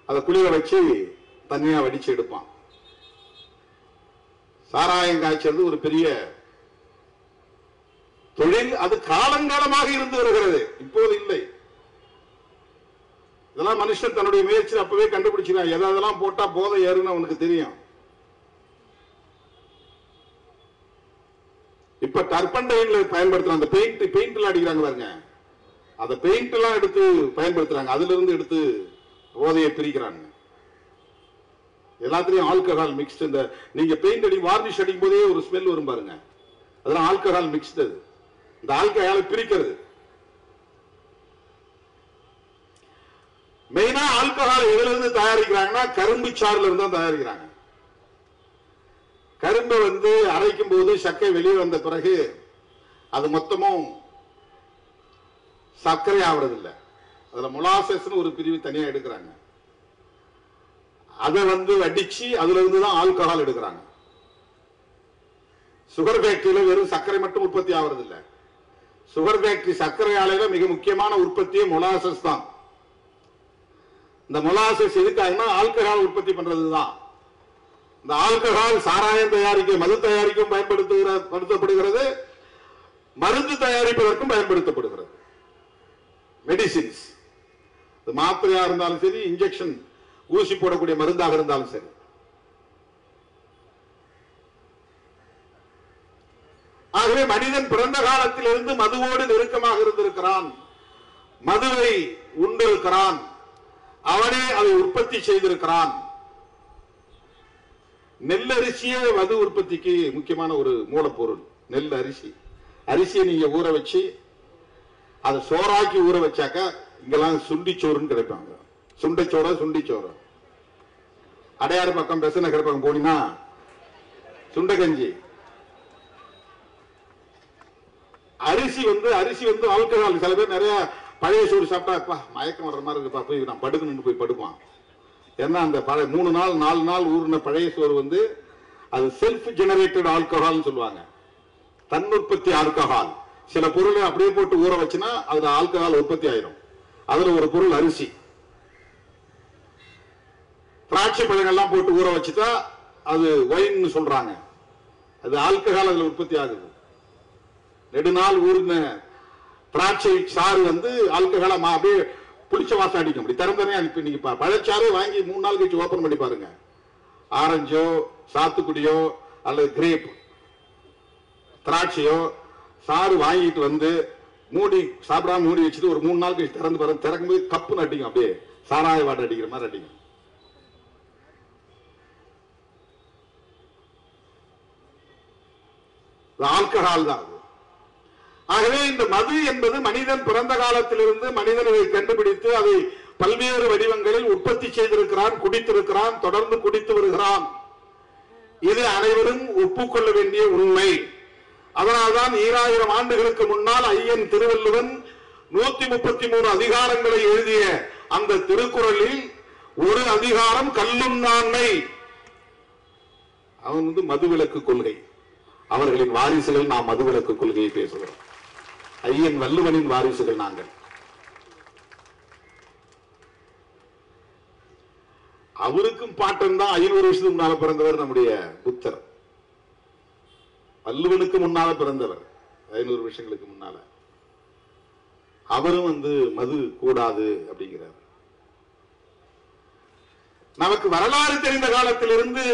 அதை குளிர வச்சு தண்ணியா வடிச்சு எடுப்பான். சாராயம் காய்ச்சறது ஒரு பெரிய தொழில். அது காலங்காலமாக இருந்து வருகிறது, இப்போது இல்லை. இதெல்லாம் மனுஷன் தன்னுடைய முயற்சி அப்பவே கண்டுபிடிச்சிருக்கான். எதெல்லாம் போட்டா போதை ஏறுன்னு அவனுக்கு தெரியும். இப்ப டர்பண்டைன்ல பயன்படுத்துறாங்க. அந்த பெயிண்ட் எல்லாம் அடிக்கிறாங்க பாருங்க, அந்த பெயிண்ட் எல்லாம் எடுத்து பயன்படுத்துறாங்க. அதுல இருந்து எடுத்து போதையை பிரிக்கிறாங்க. எல்லாத்திலையும் ஆல்கஹால் மிக்ஸ்ட். இந்த நீங்க பெயிண்ட் அடி வார்னிஷ் அடிக்கும் போதே ஒரு ஸ்மெல் வரும் பாருங்க, அதெல்லாம் ஆல்கஹால் மிக்ஸ்ட். அது இந்த ஆல்கஹாலை பிரிக்கிறது. மெயினா ஆல்கஹால் எதுல இருந்து தயாரிக்கிறாங்கன்னா கரும்பு சாறுல இருந்து தான் தயாரிக்கிறாங்க. கரும்பை அரைக்கும் போது சக்கை வெளியே வந்த பிறகு அது மொத்தமும் சர்க்கரை ஆவறதில்லை. அதுல மொலாசஸ் ஒரு பிரிவு தனியா எடுக்கிறாங்க. அதை வடிச்சு அதுல இருந்து தான் ஆல்கஹால் எடுக்கிறாங்க. சுகர் ஃபேக்டரியில வெறும் சர்க்கரை மட்டும் உற்பத்தி ஆவறதில்லை. சுகர் ஃபேக்டரி சர்க்கரை ஆலையில மிக முக்கியமான உற்பத்தியே மொலாசஸ் தான். இந்த மொலாசஸ் எதுக்காகனா ஆல்கஹால் உற்பத்தி பண்றதுதான். இந்த ஆல்கஹால் சாராயம் தயாரிக்க, மது தயாரிக்கும் பயன்படுத்தப்படுகிறது, மருந்து தயாரிப்பதற்கும் பயன்படுத்தப்படுகிறது. மெடிசின்ஸ், மாத்திரையா இருந்தாலும் சரி, இன்ஜெக்ஷன் ஊசி போடக்கூடிய மருந்தாக இருந்தாலும் சரி. ஆகவே மனிதன் பிறந்த காலத்திலிருந்து மதுவோடு நெருக்கமாக இருந்திருக்கிறான், மதுவை உண்டிருக்கிறான், அவனே அதை உற்பத்தி செய்திருக்கிறான். நெல்லரிசியே மது உற்பத்திக்கு முக்கியமான ஒரு மூலப்பொருள். நெல் அரிசி, அரிசியை நீங்க ஊற வச்சு அதை சோறாக்கி ஊற வச்சாக்க இங்கெல்லாம் சுண்டிச்சோறுன்னு கிடைப்பாங்க. சுண்டைச்சோற, சுண்டிச்சோறு. அடையாறு பக்கம் பெசன கிடைப்பாங்க போனீங்கன்னா சுண்டகஞ்சி. அரிசி ஆல்கஹால். சில பேர் நிறைய பழைய சோறு சாப்பிட்டா மயக்கம் வர்ற மாதிரி இருக்குப்பா, போய் நான் படுக்கணும்னு போய் படுப்பான். ஏன்னா அந்த 3 நாள் 4 நாள் ஊறின பழைய சோறு அது செல்ஃப் ஜெனரேட்டட் ஆல்கஹால் சொல்லுவாங்க, தன்னுற்பத்தி ஆல்கஹால். சில பொருளை அப்படியே போட்டு ஊற வச்சுன்னா அதுல ஆல்கஹால் உற்பத்தி ஆயிரும். அதுல ஒரு பொருள் அரிசி. திராட்சை பழங்கள்லாம் போட்டு ஊற வச்சுட்டா அது ஒயின் சொல்றாங்க. அது ஆல்கஹால் அதுல உற்பத்தி ஆகுது. நெடுநாள் ஊர்ன திராட்சை சாறு ஆல்கஹாலா அப்படியே புளிச்ச வாசம் அடிக்கும். அப்படி திறந்தனே அனுப்பி நீங்க பழச்சாறு வாங்கி 3 நாள் கழிச்சு ஓபன் பண்ணி பாருங்க. ஆரஞ்சோ சாத்துக்குடியோ அல்லது கிரேப் திராட்சையோ சாறு வாங்கிட்டு மூடி சாப்பிடாம மூடி வச்சுட்டு ஒரு 3 நாள் கழிச்சு திறந்து பாருங்க. திறக்கும்போது கப்புன்னு அடிக்கும். அப்படியே சாராய வாட்டை அடிக்கிற மாதிரி அடிக்கும். ஆல்கஹால் தான். ஆகவே இந்த மது என்பது மனிதன் பிறந்த காலத்திலிருந்து மனிதன் அதை கண்டுபிடித்து அதை பல்வேறு வடிவங்களில் உற்பத்தி செய்திருக்கிறான், குடித்திருக்கிறான், தொடர்ந்து குடித்து வருகிறான். இது அனைவரும் ஒப்புக்கொள்ள வேண்டிய உண்மை. அதனால்தான் 2000 ஆண்டுகளுக்கு முன்னால் ஐயன் திருவள்ளுவன் 133 அதிகாரங்களை எழுதிய அந்த திருக்குறளில் ஒரு அதிகாரம் கல்லுண்ணாண்மை. அவன் மதுவிலக்கு கொள்கை. அவர்களின் வாரிசுகள் நாம் மதுவிலக்கு கொள்கையை பேசுகிறோம். ஐயன் வள்ளுவனின் வாரிசுகள் நாங்கள். அவருக்கும் பாட்டன் தான் 500 வருஷத்துக்கு முன்னால பிறந்தவர் நம்முடைய புத்தர். வள்ளுவனுக்கு முன்னால பிறந்தவர் 500 வருஷங்களுக்கு முன்னால. அவரும் மது கூடாது அப்படிங்கிறார். நமக்கு வரலாறு தெரிந்த காலத்திலிருந்து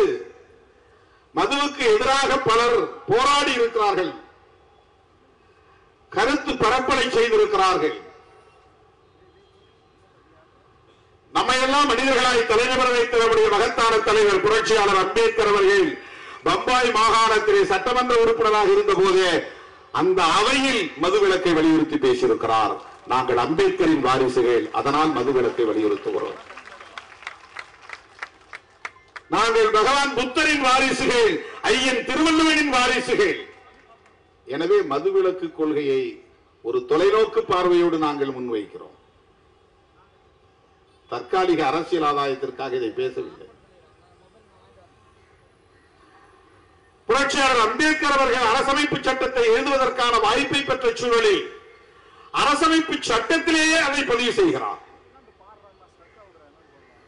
மதுவுக்கு எதிராக பலர் போராடி இருக்கிறார்கள், கருத்து பரப்பலை செய்திருக்கிறார்கள். நம்மையெல்லாம் மனிதர்களாய் தலைநகர வைத்த நம்முடைய மகத்தான தலைவர் புரட்சியாளர் அம்பேத்கர் அவர்கள் பம்பாய் மாகாணத்திலே சட்டமன்ற உறுப்பினராக இருந்த போதே அந்த அவையில் மதுவிலக்கை வலியுறுத்தி பேசியிருக்கிறார். நாங்கள் அம்பேத்கரின் வாரிசுகள், அதனால் மதுவிலக்கை வலியுறுத்துகிறோம். நாங்கள் பகவான் புத்தரின் வாரிசுகள், ஐயன் திருவள்ளுவனின் வாரிசுகள். எனவே மதுவிலக்கு கொள்கையை ஒரு தொலைநோக்கு பார்வையோடு நாங்கள் முன்வைக்கிறோம். தற்காலிக அரசியல் ஆதாயத்திற்காக இதை பேசவில்லை. புரட்சியாளர் அம்பேத்கர் அவர்கள் அரசமைப்பு சட்டத்தை எழுதுவதற்கான வாய்ப்பை பெற்ற சூழலில் அரசமைப்பு சட்டத்திலேயே அதை பதிவு செய்கிறார்.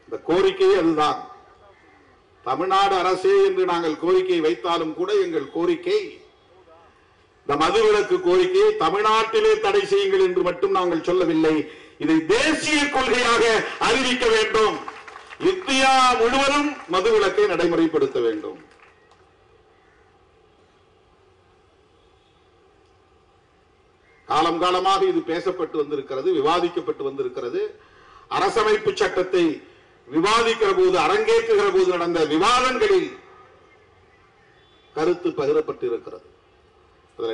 இந்த கோரிக்கை அதுதான். தமிழ்நாடு அரசே என்று நாங்கள் கோரிக்கை வைத்தாலும் கூட எங்கள் கோரிக்கை இந்த மதுவிலக்கு கோரிக்கையை தமிழ்நாட்டிலே தடை செய்யுங்கள் என்று மட்டும் நாங்கள் சொல்லவில்லை. இதை தேசிய கொள்கையாக அறிவிக்க வேண்டும். இந்தியா முழுவதும் மதுவிலக்கை நடைமுறைப்படுத்த வேண்டும். காலம் காலமாக இது பேசப்பட்டு வந்திருக்கிறது, விவாதிக்கப்பட்டு வந்திருக்கிறது. அரசமைப்பு சட்டத்தை விவாதிக்கிற போது, அரங்கேற்றுகிற போது நடந்த விவாதங்களில் கருத்து பகிரப்பட்டிருக்கிறது.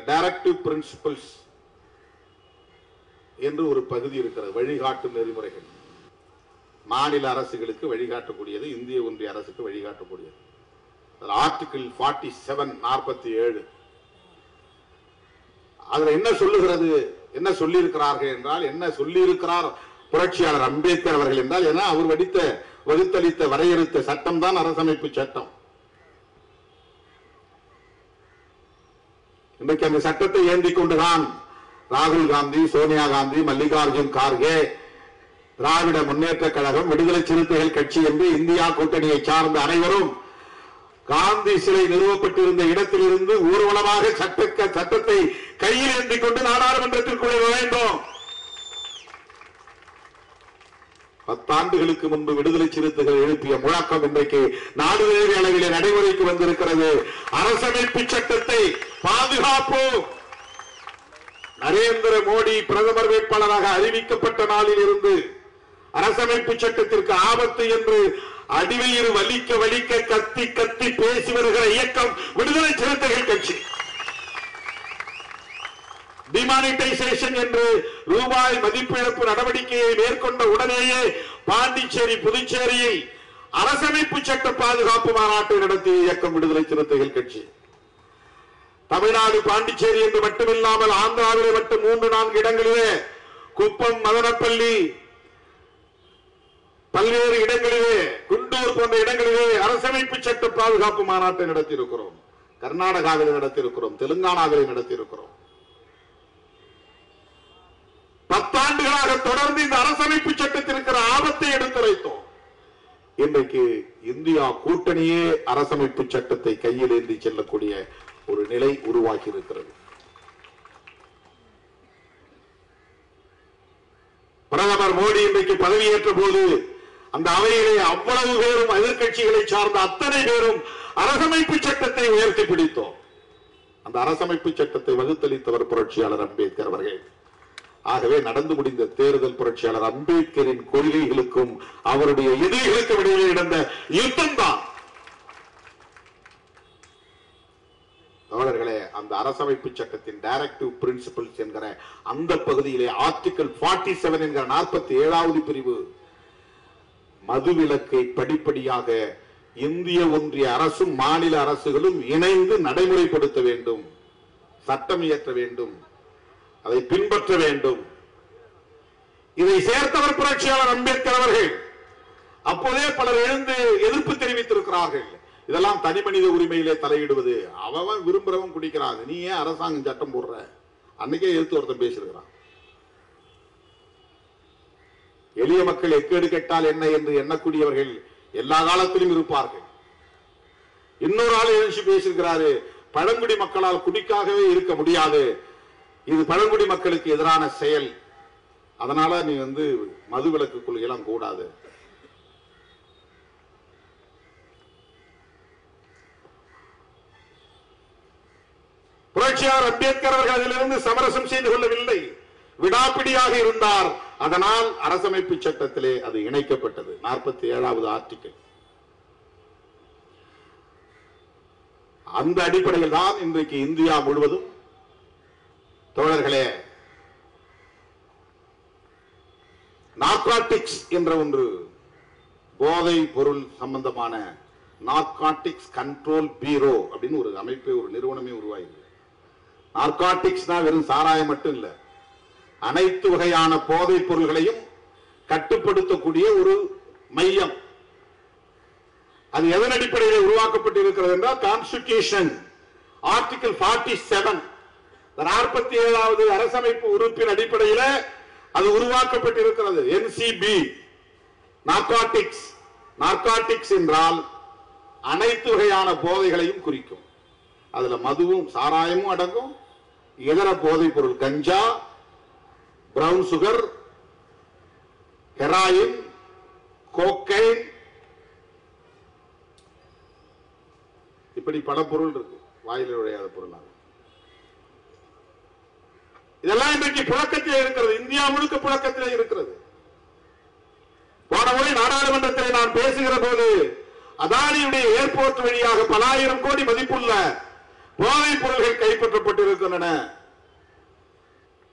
டைரக்டிவ் பிரின்சிபல்ஸ் என்று ஒரு பகுதி இருக்கிறது, வழிகாட்டும் நெறிமுறைகள். மாநில அரசுகளுக்கு வழிகாட்டக்கூடியது, இந்திய ஒன்றிய அரசுக்கு வழிகாட்டக்கூடியது. ஆர்டிகிள் 47 47 அதுல என்ன சொல்லுகிறது, என்ன சொல்லியிருக்கிறார்கள் என்றால், என்ன சொல்லியிருக்கிறார் புரட்சியாளர் அம்பேத்கர் அவர்கள் என்றால், ஏன்னா அவர் வகுத்தளித்த வரையறுத்த சட்டம் தான் அரசமைப்பு சட்டம். இன்றைக்கு அந்த சட்டத்தை ஏந்திக் கொண்டுதான் ராகுல் காந்தி, சோனியா காந்தி, மல்லிகார்ஜுன் கார்கே, திராவிட முன்னேற்ற கழகம், விடுதலை சிறுத்தைகள் கட்சி என்று இந்தியா கூட்டணியை சார்ந்த அனைவரும் காந்தி சிலை நிறுவப்பட்டிருந்த இடத்திலிருந்து ஊர்வலமாக சட்டத்தை கையில் ஏந்திக் கொண்டு நாடாளுமன்றத்திற்குள்ளே நுழைந்தோம். 10 ஆண்டுகளுக்கு முன்பு விடுதலை சிறுத்தைகள் எழுப்பிய முழக்கம் இன்றைக்கு நாடு தழுவிய அளவிலே நடைமுறைக்கு வந்திருக்கிறது. அரசமைப்பு சட்டத்தை பாதுகாப்போம். நரேந்திர மோடி பிரதமர் வேட்பாளராக அறிவிக்கப்பட்ட நாளில் இருந்து அரசமைப்பு சட்டத்திற்கு ஆபத்து என்று அடிவயிறு வலிக்க வலிக்க கத்தி கத்தி பேசி வருகிற இயக்கம் விடுதலை சிறுத்தைகள் கட்சி. டிமானிட்டைசேஷன் என்று ரூபாய் மதிப்பிழப்பு நடவடிக்கையை மேற்கொண்ட உடனேயே பாண்டிச்சேரி, புதுச்சேரியில் அரசமைப்பு சட்ட பாதுகாப்பு மாநாட்டை நடத்திய இயக்கம் விடுதலை சிறுத்தைகள் கட்சி. தமிழ்நாடு பாண்டிச்சேரி என்று மட்டுமில்லாமல் ஆந்திராவிலே மட்டும் 3-4 இடங்களிலே, குப்பம், மதனப்பள்ளி, பல்வேறு இடங்களிலே, குண்டூர் போன்ற இடங்களிலே அரசமைப்பு சட்ட பாதுகாப்பு மாநாட்டை நடத்தியிருக்கிறோம். கர்நாடகாவில் நடத்தியிருக்கிறோம், தெலுங்கானாவில் நடத்தியிருக்கிறோம். 10 ஆண்டுகளாக தொடர்ந்து இந்த அரசமைப்பு சட்டத்திற்கு ஆபத்தை எடுத்துரைத்தோம். இன்றைக்கு இந்தியா கூட்டணியே அரசமைப்பு சட்டத்தை கையில் ஏந்தி செல்லக்கூடிய ஒரு நிலை உருவாகி இருக்கிறது. பிரதமர் மோடி இன்றைக்கு பதவியேற்ற போது அந்த அவையிலே அவ்வளவு பேரும் எதிர்கட்சிகளை சார்ந்த அத்தனை பேரும் அரசமைப்பு சட்டத்தை உயர்த்தி பிடித்தோம். அந்த அரசமைப்பு சட்டத்தை வகுத்தளித்தவர் புரட்சியாளர் அம்பேத்கர் அவர்கள். ஆகவே நடந்து முடிந்த தேர்தல் புரட்சியாளர் அம்பேத்கரின் கொள்கைகளுக்கும் அவருடைய எதிரிகளுக்கும் இடையே நடந்த யுத்தம் தான். தோழர்களே, அந்த அரசமைப்பு சட்டத்தின் டைரக்டிவ் பிரின்சிபிள்ஸ் என்கிற அந்த பகுதியிலே ஆர்டிகல் 47 என்கிற 47வது பிரிவு மதுவிலக்கை படிப்படியாக இந்திய ஒன்றிய அரசும் மாநில அரசுகளும் இணைந்து நடைமுறைப்படுத்த வேண்டும், சட்டம் இயற்ற வேண்டும், அதை பின்பற்ற வேண்டும். இதை சேர்த்தவர் புரட்சியாளர் அம்பேத்கர் அவர்கள். அப்போதே பலர் எழுந்து எதிர்ப்பு தெரிவித்திருக்கிறார்கள். இதெல்லாம் தனி மனித உரிமையிலே தலையிடுவது, அவன் விரும்புறவன் குடிக்கிறாங்க, நீ ஏன் அரசாங்கம் சட்டம் போடுற? அன்னைக்கே எதிர்த்து ஒருத்தன் பேசியிருக்கிறான். எளிய மக்கள் எக்கேடு கெட்டால் என்ன என்று எண்ணக்கூடியவர்கள் எல்லா காலத்திலும் இருப்பார்கள். இன்னொரு ஆள் எழுச்சி பேசியிருக்கிறாரு, பழங்குடி மக்களால் குடிக்காகவே இருக்க முடியாது, இது பழங்குடி மக்களுக்கு எதிரான செயல், அதனால நீ மதுவிலக்கு கொள்கையெல்லாம் கூடாது. புரட்சியாளர் அம்பேத்கர் அவர்கள் அதிலிருந்து சமரசம் செய்து கொள்ளவில்லை, விடாப்பிடியாக இருந்தார். அதனால் அரசமைப்பு சட்டத்திலே அது இணைக்கப்பட்டது. 47வது ஆர்டிகிள். அந்த அடிப்படையில் தான் இன்றைக்கு இந்தியா முழுவதும் தோழர்களே நார்காட்டிக்ஸ் என்ற ஒன்று, போதை பொருள் சம்பந்தமான நார்காட்டிக்ஸ் கண்ட்ரோல் பீரோ அப்படின்னு ஒரு அமைப்பை, ஒரு நிறுவனமே உருவாயிருக்கு. நார்காட்டிக்ஸ் வெறும் சாராயம் மட்டும் இல்ல, அனைத்து வகையான போதைப் பொருள்களையும் கட்டுப்படுத்தக்கூடிய ஒரு மையம். அது எதன் அடிப்படையில் உருவாக்கப்பட்டிருக்கிறது என்றால் கான்ஸ்டிடியூஷன் ஆர்டிகல் 47 47வது அரசமைப்பு உறுப்பின் அடிப்படையில் அது உருவாக்கப்பட்டிருக்கிறது. NCP narcotics. நார்காட்டிக்ஸ் என்றால் அனைத்து வகையான போதைகளையும் குறிக்கும். அதுல மதுவும் சாராயமும் அடங்கும், இதர போதைப் பொருள் கஞ்சா, பிரவுன் சுகர், ஹெராயின், கோக்கைன், இப்படி பல பொருள் இருக்கு, வாயில நுழையாத பொருள். இதெல்லாம் இன்றைக்கு புழக்கத்திலே இருக்கிறது, இந்தியா முழுக்க புழக்கத்திலே இருக்கிறது. போன முறை நாடாளுமன்றத்தில் நான் பேசுகிற போது அதானியுடைய ஏர்போர்ட் வழியாக பல ஆயிரம் கோடி மதிப்புள்ள போதைப் பொருள்கள் கைப்பற்றப்பட்டிருக்கின்றன.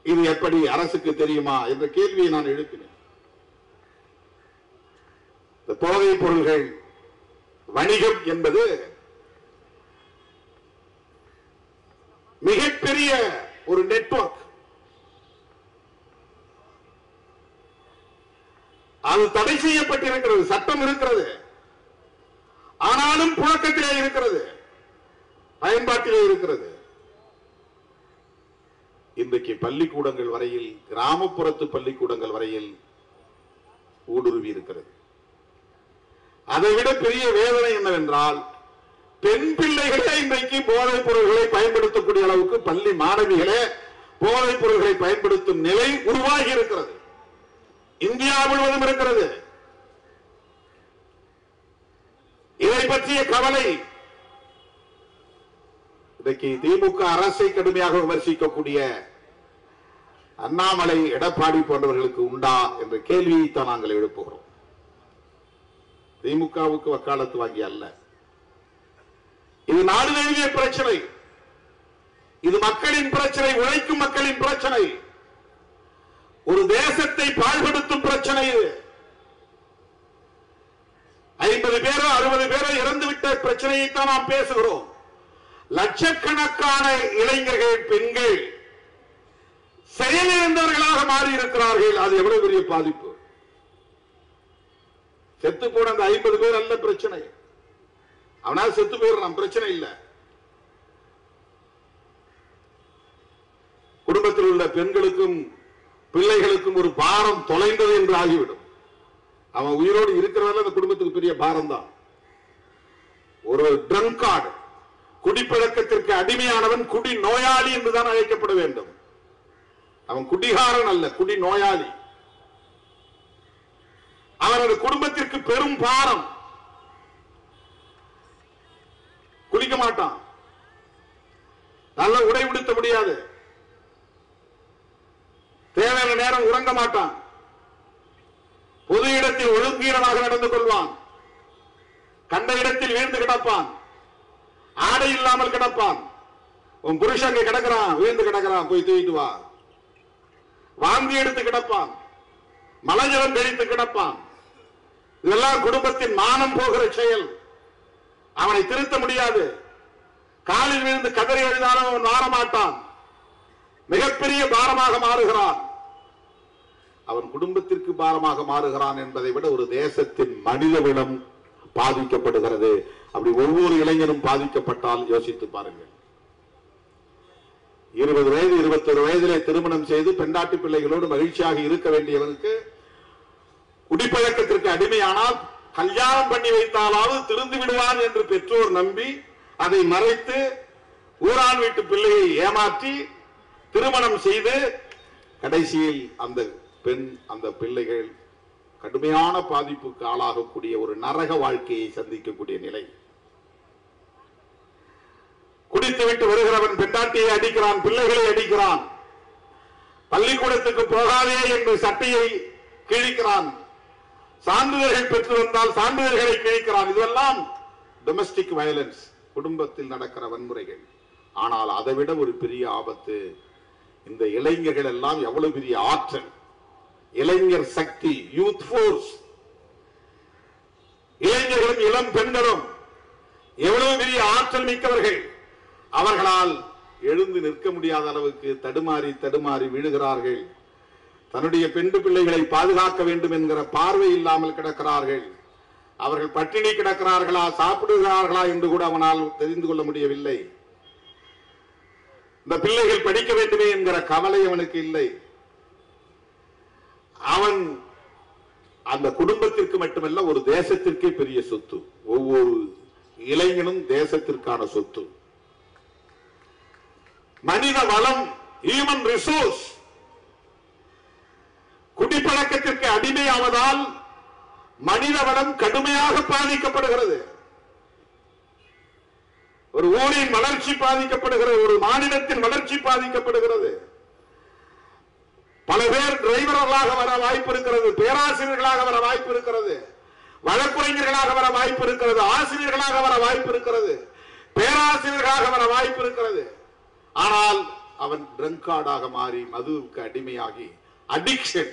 இது எப்படி அரசுக்கு தெரியுமா என்ற கேள்வியை நான் எழுப்பினேன். இந்த போதைப் பொருள்கள் வணிகம் என்பது மிகப்பெரிய ஒரு நெட்வொர்க். அது தடை செய்யப்பட்டிருக்கிறது, சட்டம் இருக்கிறது, ஆனாலும் புழக்கத்திலே இருக்கிறது, பயன்பாட்டிலே இருக்கிறது. இன்றைக்கு பள்ளிக்கூடங்கள் வரையில், கிராமப்புறத்து பள்ளிக்கூடங்கள் வரையில் ஊடுருவி இருக்கிறது. அதை விட பெரிய வேதனை என்னவென்றால், பெண் பிள்ளைகளே இன்றைக்கு போதைப் பொருள்களை பயன்படுத்தக்கூடிய அளவுக்கு பள்ளி மாணவிகளே போதைப் பொருள்களை பயன்படுத்தும் நிலை உருவாகி இருக்கிறது. இந்தியா முழுவதும் இருக்கிறது. இதை பற்றிய கவலை இன்றைக்கு திமுக அரசை கடுமையாக விமர்சிக்கக்கூடிய அண்ணாமலை, எடப்பாடி போன்றவர்களுக்கு உண்டா என்ற கேள்வியைத்தான் நாங்கள் எழுப்புகிறோம். திமுகவுக்கு வக்காலத்து வாங்கி அல்ல, இது நாடு தழுவிய பிரச்சனை, இது மக்களின் பிரச்சனை, உழைக்கும் மக்களின் பிரச்சனை, ஒரு தேசத்தை பாழ்படுத்தும் பிரச்சனை. இது 50 பேரோ 60 பேரோ இறந்துவிட்ட பிரச்சனையைத்தான் நாம் பேசுகிறோம். லட்சக்கணக்கான இளைஞர்கள், பெண்கள் செயலிழந்தவர்களாக மாறி இருக்கிறார்கள். அது எவ்வளவு பெரிய பாதிப்பு. செத்து போன அந்த 50 பேர் அல்ல பிரச்சனை, அவனால் செத்து போயிடுறான், பிரச்சனை இல்லை. குடும்பத்தில் உள்ள பெண்களுக்கும் பிள்ளைகளுக்கும் ஒரு பாரம் தொலைந்தது என்று ஆகிவிடும். அவன் உயிரோடு இருக்கிறவரை அந்த குடும்பத்துக்கு பெரிய பாரம் தான். ஒரு ட்ரங்கார்டு, குடிப்பழக்கத்திற்கு அடிமையானவன் குடி நோயாளி என்றுதான் அழைக்கப்பட வேண்டும். அவன் குடிகாரன் அல்ல, குடி நோயாளி. அவனது குடும்பத்திற்கு பெரும் பாரம். குளிக்க மாட்டான், நல்ல உடை உடுத்த முடியாது, தேவையான நேரம் உறங்க மாட்டான், பொது இடத்தில் ஒழுங்கீனமாக நடந்து கொள்வான், கண்ட இடத்தில் வீழ்ந்து கிடப்பான், ஆடை இல்லாமல் கிடப்பான். உன் புருஷன் அங்கே கிடக்கிறான், வீழ்ந்து கிடக்கிறான், போய் தூக்கிட்டு வா. வாந்தி எடுத்து கிடப்பான், மலஜலம் கழித்து கிடப்பான். இதெல்லாம் குடும்பத்தின் மானம் போகிற செயல். அவனை திருத்த முடியாது. காலில் விழுந்து கதறி எழுதாலும் அவன் மாறமாட்டான். மிகப்பெரிய பாரமாக மாறுகிறான். அவன் குடும்பத்திற்கு பாரமாக மாறுகிறான் என்பதை விட ஒரு தேசத்தின் மனிதவிடம் பாதிக்கப்படுகிறது. அப்படி ஒவ்வொரு இளைஞரும் பாதிக்கப்பட்டால் யோசித்து பாருங்கள். 20 வயது 21 வயதிலே திருமணம் செய்து பெண்டாட்டி பிள்ளைகளோடு மகிழ்ச்சியாக இருக்க வேண்டியவனுக்கு குடிப்பழக்கத்திற்கு அடிமையானால் கல்யாணம் பண்ணி வைத்தாலாவது திருந்து விடுவான் என்று பெற்றோர் நம்பி அதை மறைத்து ஊரான் வீட்டு பிள்ளையை ஏமாற்றி திருமணம் செய்து கடைசியில் அந்த பெண் அந்த பிள்ளைகள் கடுமையான பாதிப்புக்கு ஆளாகக்கூடிய ஒரு நரக வாழ்க்கையை சந்திக்கக்கூடிய நிலை. குடித்துவிட்டு வருகிறவன் பெண்டாட்டியை அடிக்கிறான், பிள்ளைகளை அடிக்கிறான், பள்ளிக்கூடத்துக்கு போகாதே என்று சட்டையை கிழிக்கிறான், சான்றிதழ்கள் பெற்று வந்தால் சான்றிதழ்களை கிழிக்கிறான். இதெல்லாம் டொமஸ்டிக் வயலன்ஸ், குடும்பத்தில் நடக்கிற வன்முறைகள். ஆனால் அதை விட ஒரு பெரிய ஆபத்து, இந்த இளைஞர்கள் எல்லாம் எவ்வளவு பெரிய ஆற்றல், இளைஞர் சக்தி, யூத் போர்ஸ். இளைஞர்களும் இளம் பெண்களும் எவ்வளவு பெரிய ஆற்றல் மிக்கவர்கள். அவர்களால் எழுந்து நிற்க முடியாத அளவுக்கு தடுமாறி தடுமாறி விழுகிறார்கள். தன்னுடைய பெண் பிள்ளைகளை பாதுகாக்க வேண்டும் என்கிற பார்வை இல்லாமல் கிடக்கிறார்கள். அவர்கள் பட்டினி கிடக்கிறார்களா, சாப்பிடுகிறார்களா என்று கூட அவனால் தெரிந்து கொள்ள முடியவில்லை. இந்த பிள்ளைகள் படிக்க வேண்டுமே என்கிற கவலை அவனுக்கு இல்லை. அவன் அந்த குடும்பத்திற்கு மட்டுமல்ல, ஒரு தேசத்திற்கே பெரிய சொத்து. ஒவ்வொரு இளைஞனும் தேசத்திற்கான சொத்து. மனித வளம், ஹியூமன் ரிசோர்ஸ். குடிப்பழக்கத்திற்கு அடிமையாவதால் மனித வளம் கடுமையாக பாதிக்கப்படுகிறது. ஒரு ஊரின் வளர்ச்சி பாதிக்கப்படுகிறது, ஒரு மாநிலத்தின் வளர்ச்சி பாதிக்கப்படுகிறது. பல பேர் டிரைவர்களாக வர வாய்ப்பு இருக்கிறது, பேராசிரியர்களாக வர வாய்ப்பு இருக்கிறது, வழக்குரைஞர்களாக வர வாய்ப்பு இருக்கிறது, ஆசிரியர்களாக வர வாய்ப்பு இருக்கிறது, பேராசிரியர்களாக வர வாய்ப்பு இருக்கிறது. ஆனால் அவன் ட்ரங்கார்டாக மாறி மதுவுக்கு அடிமையாகி, அடிக்ஷன்,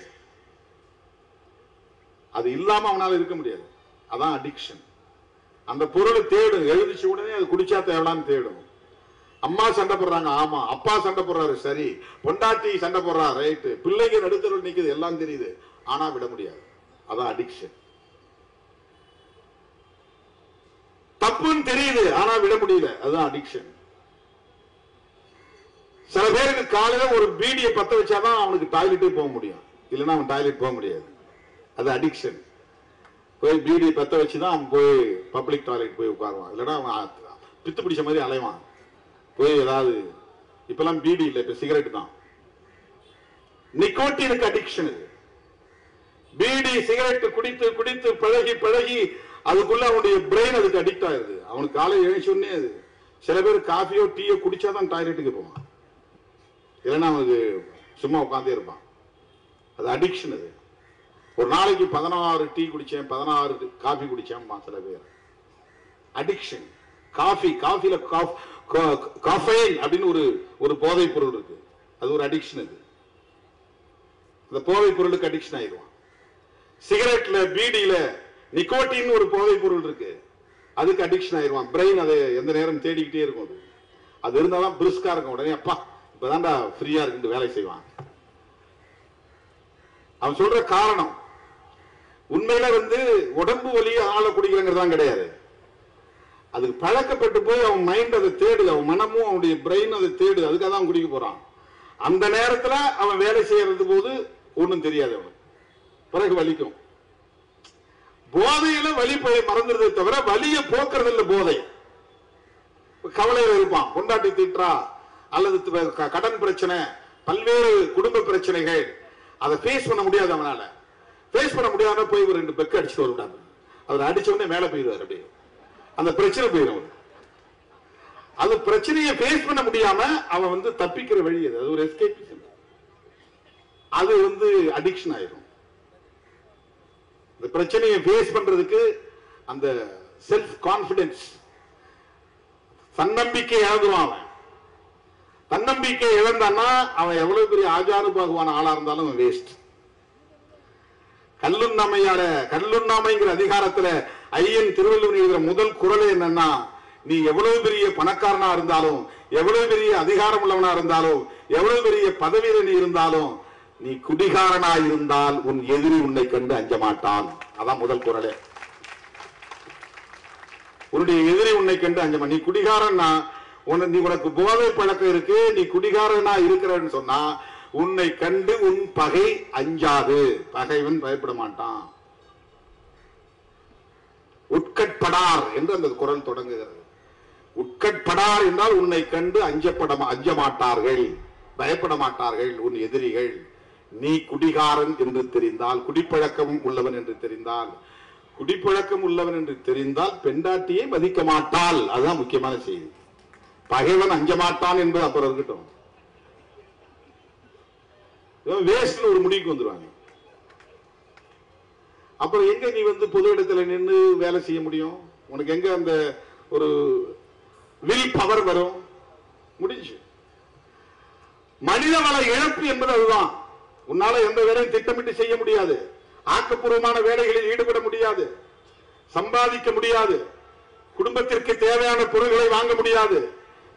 அது இல்லாம அவனால இருக்க முடியாது. அதான் அடிக்ஷன். அந்த பொருளை தேடும், எழுதிச்சு உடனே அது குடிச்சா தேவலான்னு தேடும். அம்மா சண்டை போடுறாங்க, ஆமா. அப்பா சண்டை போடுறாரு, சரி. பொண்டாட்டி சண்டை போடுறா, ரைட்டு. பிள்ளைங்க நடுத்தருள் நிக்குது, எல்லாம் தெரியுது, ஆனா விட முடியாது. அதான் அடிக்ஷன். தப்புன்னு தெரியுது, ஆனா விட முடியல, அதுதான் அடிக்ஷன். சில பேருக்கு காலையில ஒரு பீடியை பத்த வச்சாதான் அவனுக்கு டாய்லெட்டே போக முடியும், இல்லைன்னா அவன் டாய்லெட் போக முடியாது. அது அடிக்ஷன். போய் பீடியை பத்த வச்சுதான் அவன் போய் பப்ளிக் டாய்லெட் போய் உட்காருவான், இல்லைன்னா அவன் பித்து பிடிச்ச மாதிரி அலைவான். போய் ஏதாவது, இப்பெல்லாம் பீடி இல்லை, இப்ப சிகரெட் தான். நிக்கோட்டினுக்கு அடிக்ஷன். பீடி சிகரெட் குடித்து குடித்து பழகி பழகி அதுக்குள்ள அவனுடைய பிரெயின் அதுக்கு அடிக்ட் ஆயிருது. அவனுக்கு காலை எழுச்சோன்னே அது. சில பேர் காஃபியோ டீயோ குடிச்சாதான் டாய்லெட்டுக்கு போவான், இல்லைன்னா அவனுக்கு சும்மா உட்காந்தே இருப்பான். அது அடிக்ஷன். அது ஒரு நாளைக்கு 16 டீ குடிச்சேன், 16 காஃபி குடிச்சேன் சில பேர். அடிக்ஷன். காஃபில காஃபைன் அப்படின்னு ஒரு போதைப் பொருள் இருக்கு, அது ஒரு அடிக்ஷன். அது அந்த போதைப் பொருளுக்கு அடிக்ஷன் ஆயிடுவான். சிகரெட்ல பீடியில நிக்கோட்டின் ஒரு போதைப் பொருள் இருக்கு, அதுக்கு அடிக்ஷன் ஆயிடுவான். பிரெயின் அதை எந்த நேரம் தேடிக்கிட்டே இருக்கும். அது இருந்தாதான் பிரிஸ்கா இருக்கும். உடனே அப்பா இப்பதான்டா ஃப்ரீயா இருக்கு வேலை செய்வான். அவன் சொல்ற காரணம் உண்மையில உடம்பு வலியை ஆள குடிக்கிறங்கிறதான் கிடையாது. அதுக்கு பழக்கப்பட்டு போய் அவன் மைண்ட் அதை தேடுது, அவன் மனமும் அவனுடைய பிரெயின் அதை தேடுது, அதுக்காக தான் குடிக்க போறான். அந்த நேரத்தில் அவன் வேலை செய்யறது போது ஒன்றும் தெரியாது, அவன் பிறகு வலிக்கும். போதையில வலி போய் மறந்துடுறதை தவிர வலியை போக்குறது இல்ல. போதை கவலையில இருப்பான், கொண்டாட்டி திட்டா அல்லது கடன் பிரச்சனை, பல்வேறு குடும்ப பிரச்சனைகள், அதை ஃபேஸ் பண்ண முடியாது. அவனால ஃபேஸ் பண்ண முடியாம போய் ஒரு 2 பெக்கு அடிச்சுட்டு வருவாங்க. அவர் அடிச்ச உடனே மேல போயிடுவார், அப்படியே அந்த பிரச்சனை போயிடும். அது பிரச்சனையை ஃபேஸ் பண்ண முடியாம அவன் வந்து தப்பிக்கிற வழி அது ஒரு எஸ்கேபிசம். அது வந்து அடிக்ஷன் ஆயிடும். இந்த பிரச்சனையை ஃபேஸ் பண்றதுக்கு அந்த செல்ஃப் கான்பிடன்ஸ், தன்னம்பிக்கை இழந்துவான். அவன் தன்னம்பிக்கை இழந்தான்னா அவன் எவ்வளவு பெரிய ஆஜானுபாகுவான ஆளா இருந்தாலும் அவன் வேஸ்ட். கல்லுண்ணாமைங்கிற அதிகாரத்துல ஐயன் திருவள்ளுவர் எழுதுற முதல் குறளே என்னன்னா, நீ எவ்வளவு பெரிய பணக்காரனா இருந்தாலும், எவ்வளவு பெரிய அதிகாரம் உள்ளவனா இருந்தாலும், எவ்வளவு பெரிய பதவியில நீ இருந்தாலும், நீ குடிகாரனா இருந்தால் உன் எதிரி உன்னை கண்டு அஞ்ச மாட்டான். அதான் முதல் குறளே. உன்னுடைய எதிரி உன்னை கண்டு அஞ்ச மாட்டான். நீ குடிகாரன்னா நீ உனக்கு போதை பழக்கம் இருக்கு, நீ குடிகாரனா இருக்கிறன்னு சொன்னா உன்னை கண்டு உன் பகை அஞ்சாது. பகைவன் பயப்பட மாட்டான். உட்கட்படார் என்று அந்த குறள் தொடங்குகிறது. உட்கட்படார் என்றால் உன்னை கண்டு அஞ்ச மாட்டார்கள், பயப்பட மாட்டார்கள் உன் எதிரிகள். நீ குடிகாரன் என்று தெரிந்தால், குடிப்பழக்கம் உள்ளவன் என்று தெரிந்தால், குடிப்பழக்கம் உள்ளவன் என்று தெரிந்தால் பெண்டாட்டியை மதிக்க மாட்டாள். அதுதான் முக்கியமான செய்தி. பகைவன் அஞ்ச மாட்டான் என்பது அப்புறம் இருக்கட்டும். வேஸ்ட்ல ஒரு முடிவுக்கு வந்துருவாங்க. அப்புறம் எங்க நீ வந்து பொது இடத்துல நின்று வேலை செய்ய முடியும்? உனக்கு எங்க அந்த ஒரு வில் பவர் வரும்? முடிஞ்சு. மனிதவள இழப்பு என்பது அதுதான். உன்னால எந்த வேலையும் திட்டமிட்டு செய்ய முடியாது, ஆக்கப்பூர்வமான வேலைகளில் ஈடுபட முடியாது, சம்பாதிக்க முடியாது, குடும்பத்திற்கு தேவையான பொருட்களை வாங்க முடியாது,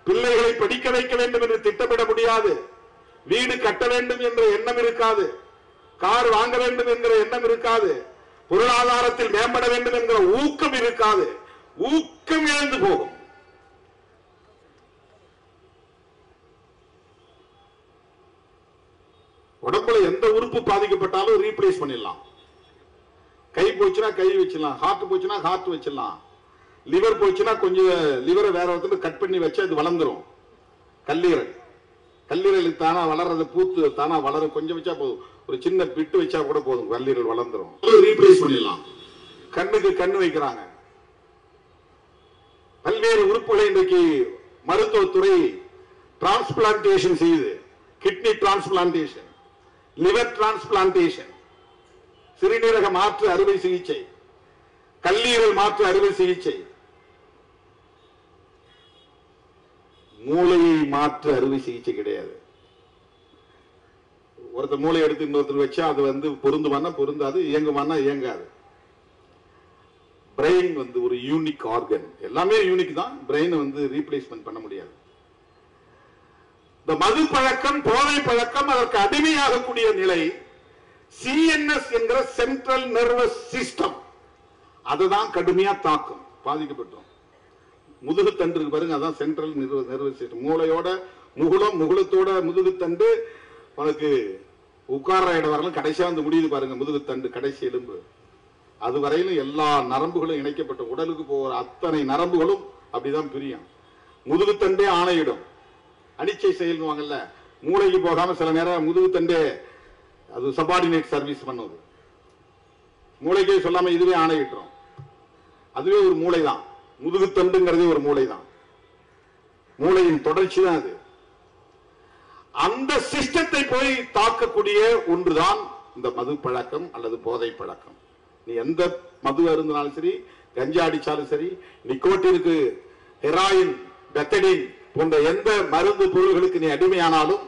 பிள்ளைகளை படிக்க வைக்க வேண்டும் என்று திட்டமிட முடியாது, வீடு கட்ட வேண்டும் என்ற எண்ணம் இருக்காது, கார் வாங்க வேண்டும் என்கிற எண்ணம் இருக்காது, பொருளாதாரத்தில் மேம்பட வேண்டும் என்கிற ஊக்கம் இருக்காது. ஊக்கம் இழந்து போகும். உடம்புல எந்த உறுப்பு பாதிக்கப்பட்டாலும் ரீப்ளேஸ் பண்ணிடலாம். கை போச்சுன்னா கை வச்சிடலாம், ஹார்ட் போச்சுன்னா ஹார்ட் வச்சிடலாம், லிவர் போச்சுன்னா கொஞ்சம் லிவரை வேற ஒருத்தர் கட் பண்ணி வச்சு அது வளர்ந்துரும். கல்லீரலுக்கு தானா வளர்றது, பூத்து தானா வளரும். கொஞ்சம் வச்சா போதும், ஒரு சின்ன பிட்டு வச்சா கூட போதும், கல்லீரல் வளர்ந்துரும். ரீப்ளேஸ் பண்ணிடலாம். கண்ணுக்கு கண்ணு வைக்கிறாங்க. பல்வேறு உறுப்புகளை இன்றைக்கு மருத்துவத்துறை டிரான்ஸ்பிளான்டேஷன் செய்யுது. கிட்னி டிரான்ஸ்பிளான்டேஷன், லிவர் டிரான்ஸ்பிளான்டேஷன், சிறுநீரக மாற்று அறுவை சிகிச்சை, கல்லீரல் மாற்று அறுவை சிகிச்சை, மூளையை மாற்று அறுவை சிகிச்சை கிடையாது. ஒருத்தர் மூளை எடுத்து இன்னொருத்தர் வச்சா அது வந்து பொருந்துமானா பொருந்தாது, இயங்குமானா இயங்காது. பிரெயின் வந்து ஒரு யூனிக் ஆர்கன். எல்லாமே யூனிக் தான். பிரெயின் வந்து ரீப்ளேஸ்மெண்ட் பண்ண முடியாது. இந்த மது பழக்கம், போதை பழக்கம், அதற்கு அடிமையாகக்கூடிய நிலை சிஎன்எஸ் என்கிற சென்ட்ரல் நர்வஸ் சிஸ்டம், அதுதான் கடுமையா தாக்கும். பாதிக்கப்பட்டோம். முதுகுத்தண்டு பாருங்க, அதான் சென்ட்ரல் நர்வஸ் சிஸ்டம். மூளையோட முகுளம், முகுளத்தோட முதுகுத்தண்டு, உனக்கு உட்கார்ற இடம் வரலாம் கடைசியா வந்து முடியுது பாருங்க, முதுகுத்தண்டு கடைசி எலும்பு. அது வரையிலும் எல்லா நரம்புகளும் இணைக்கப்பட்ட உடலுக்கு போகிற அத்தனை நரம்புகளும் அப்படிதான் பிரியும். முதுகுத்தண்டே ஆணையிடும். அனிச்சை செயல்வாங்கல்ல, மூளைக்கு போகாம சில நேரம் முதுகுத்தண்டே அது சபார்டினேட் சர்வீஸ் பண்ணுது. மூளைக்கே சொல்லாம இதுவே ஆணையிட்டுரும். அதுவே ஒரு மூளை தான். முதுகுத்தண்டுங்கிறதே ஒரு மூளை தான். மூளையின் தொடர்ச்சி தான் அது. அந்த சிஸ்டத்தை போய் தாக்கக்கூடிய ஒன்றுதான் இந்த மது பழக்கம் அல்லது போதை பழக்கம். நீ எந்த மது அருந்தினாலும் சரி, கஞ்சா அடிச்சாலும் சரி, நிக்கோட்டினுக்கு, ஹெராயின், பெத்தடின் போன்ற எந்த மருந்து பொருள்களுக்கு நீ அடிமையானாலும்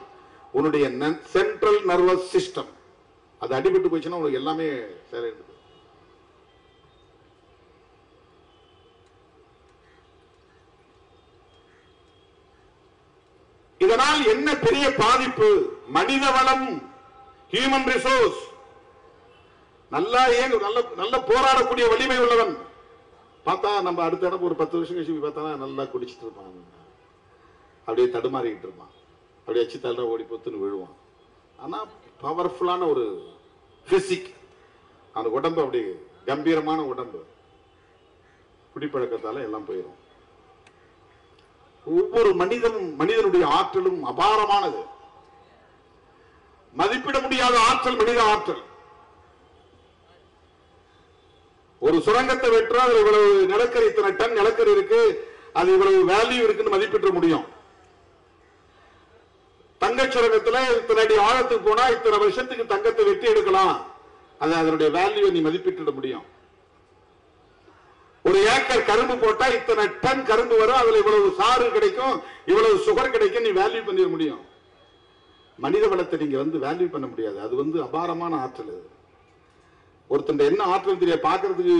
உன்னுடைய சென்ட்ரல் நர்வஸ் சிஸ்டம் அது அடிபட்டு போச்சுன்னா உனக்கு எல்லாமே சரியாயிடுது. இதனால் என்ன பெரிய பாதிப்பு? மனித வளம், ஹியூமன் ரிசோர்ஸ் நல்லா நல்ல போராடக்கூடிய வலிமை உள்ளவன் பார்த்தா நம்ம அடுத்த இடம் ஒரு 10 வருஷம் கழிச்சு பார்த்தா நல்லா குடிச்சிட்டு இருப்பான், அப்படியே தடுமாறிக்கிட்டு இருப்பான், அப்படியே அச்சு தள்ள ஓடி பொத்துன்னு விழுவான். ஆனா பவர்ஃபுல்லான ஒரு பிசிக், அந்த உடம்பு அப்படி கம்பீரமான உடம்பு, குடிப்பழக்கத்தால எல்லாம் போயிடும். ஒவ்வொரு மனிதனுடைய ஆற்றலும் அபாரமானது. மதிப்பிட முடியாத ஆற்றல் மனித ஆற்றல். ஒரு சுரங்கத்தை வெற்றா அதுல இவ்வளவு நிலக்கரி, இத்தனை டன் நிலக்கரி இருக்கு, அது இவ்வளவு வேல்யூ இருக்குன்னு மதிப்பிட முடியும். தங்க சுரங்கத்துல இத்தனை அடி ஆழத்துக்கு போனா இத்தனை வருஷத்துக்கு தங்கத்தை வெட்டி எடுக்கலாம், அது அதனுடைய வேல்யூ நீ மதிப்பிட்டு முடியும். ஒரு ஏக்கர் கரும்பு போட்டா இத்தனை டன் கரும்பு வரும், அதுல இவ்வளவு சாறு கிடைக்கும், இவ்வளவு சுகர் கிடைக்கும், நீ வேல்யூ பண்ணிட முடியும். மனித வளத்தை நீங்க வேல்யூ பண்ண முடியாது. அது அபாரமான ஆற்றல். ஒருத்தன் என்ன ஆற்றல் தெரிய பாக்குறதுக்கு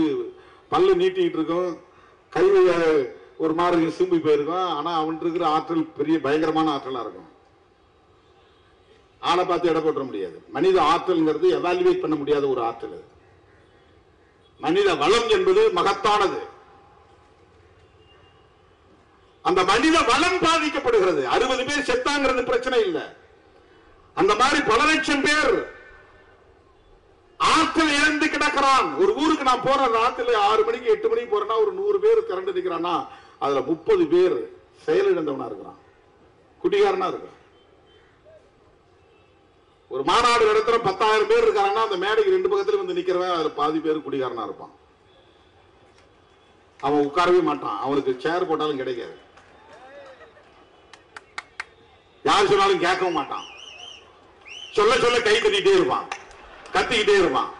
பல்லு நீட்டிட்டு இருக்கும், கை ஒரு மாதிரி சிம்பி போயிருக்கும், ஆனா அவன் இருக்கிற ஆற்றல் பெரிய பயங்கரமான ஆற்றலா இருக்கும். ஆளை பார்த்து எடை போட்ட முடியாது. மனித ஆற்றல்ங்கிறது எவாலுவேட் பண்ண முடியாத ஒரு ஆற்றல். மனித வளம் என்பது மகத்தானது. அந்த மனித வளம் பாதிக்கப்படுகிறது. 60 பேர் செத்தாங்கிறது பிரச்சனை இல்லை. அந்த மாதிரி பல லட்சம் பேர் ஆற்றல் இழந்து கிடக்கிறான். ஒரு ஊருக்கு நான் போற ராத்திரி 6 மணிக்கு 8 மணிக்கு போறேன்னா ஒரு 100 பேர் திரண்டு நிற்கிறான்னா அதுல 30 பேர் செயலிழந்தவனா இருக்கிறான், குடிகாரனா இருக்கிறான். ஒரு மாநாடு நடத்துற 10,000 பேர் இருக்காங்கன்னா அந்த மேடைக்கு 2 பக்கத்துல நிக்கிறவன் அதுல பாதி பேர் குடிகாரனா இருப்பான். அவன் உட்காரவே மாட்டான், அவனுக்கு சேர் போட்டாலும் கிடைக்காது, யார் சொன்னாலும் கேட்கவும் மாட்டான், சொல்ல சொல்ல கை தட்டிட்டே இருப்பான், கத்திக்கிட்டே இருப்பான்.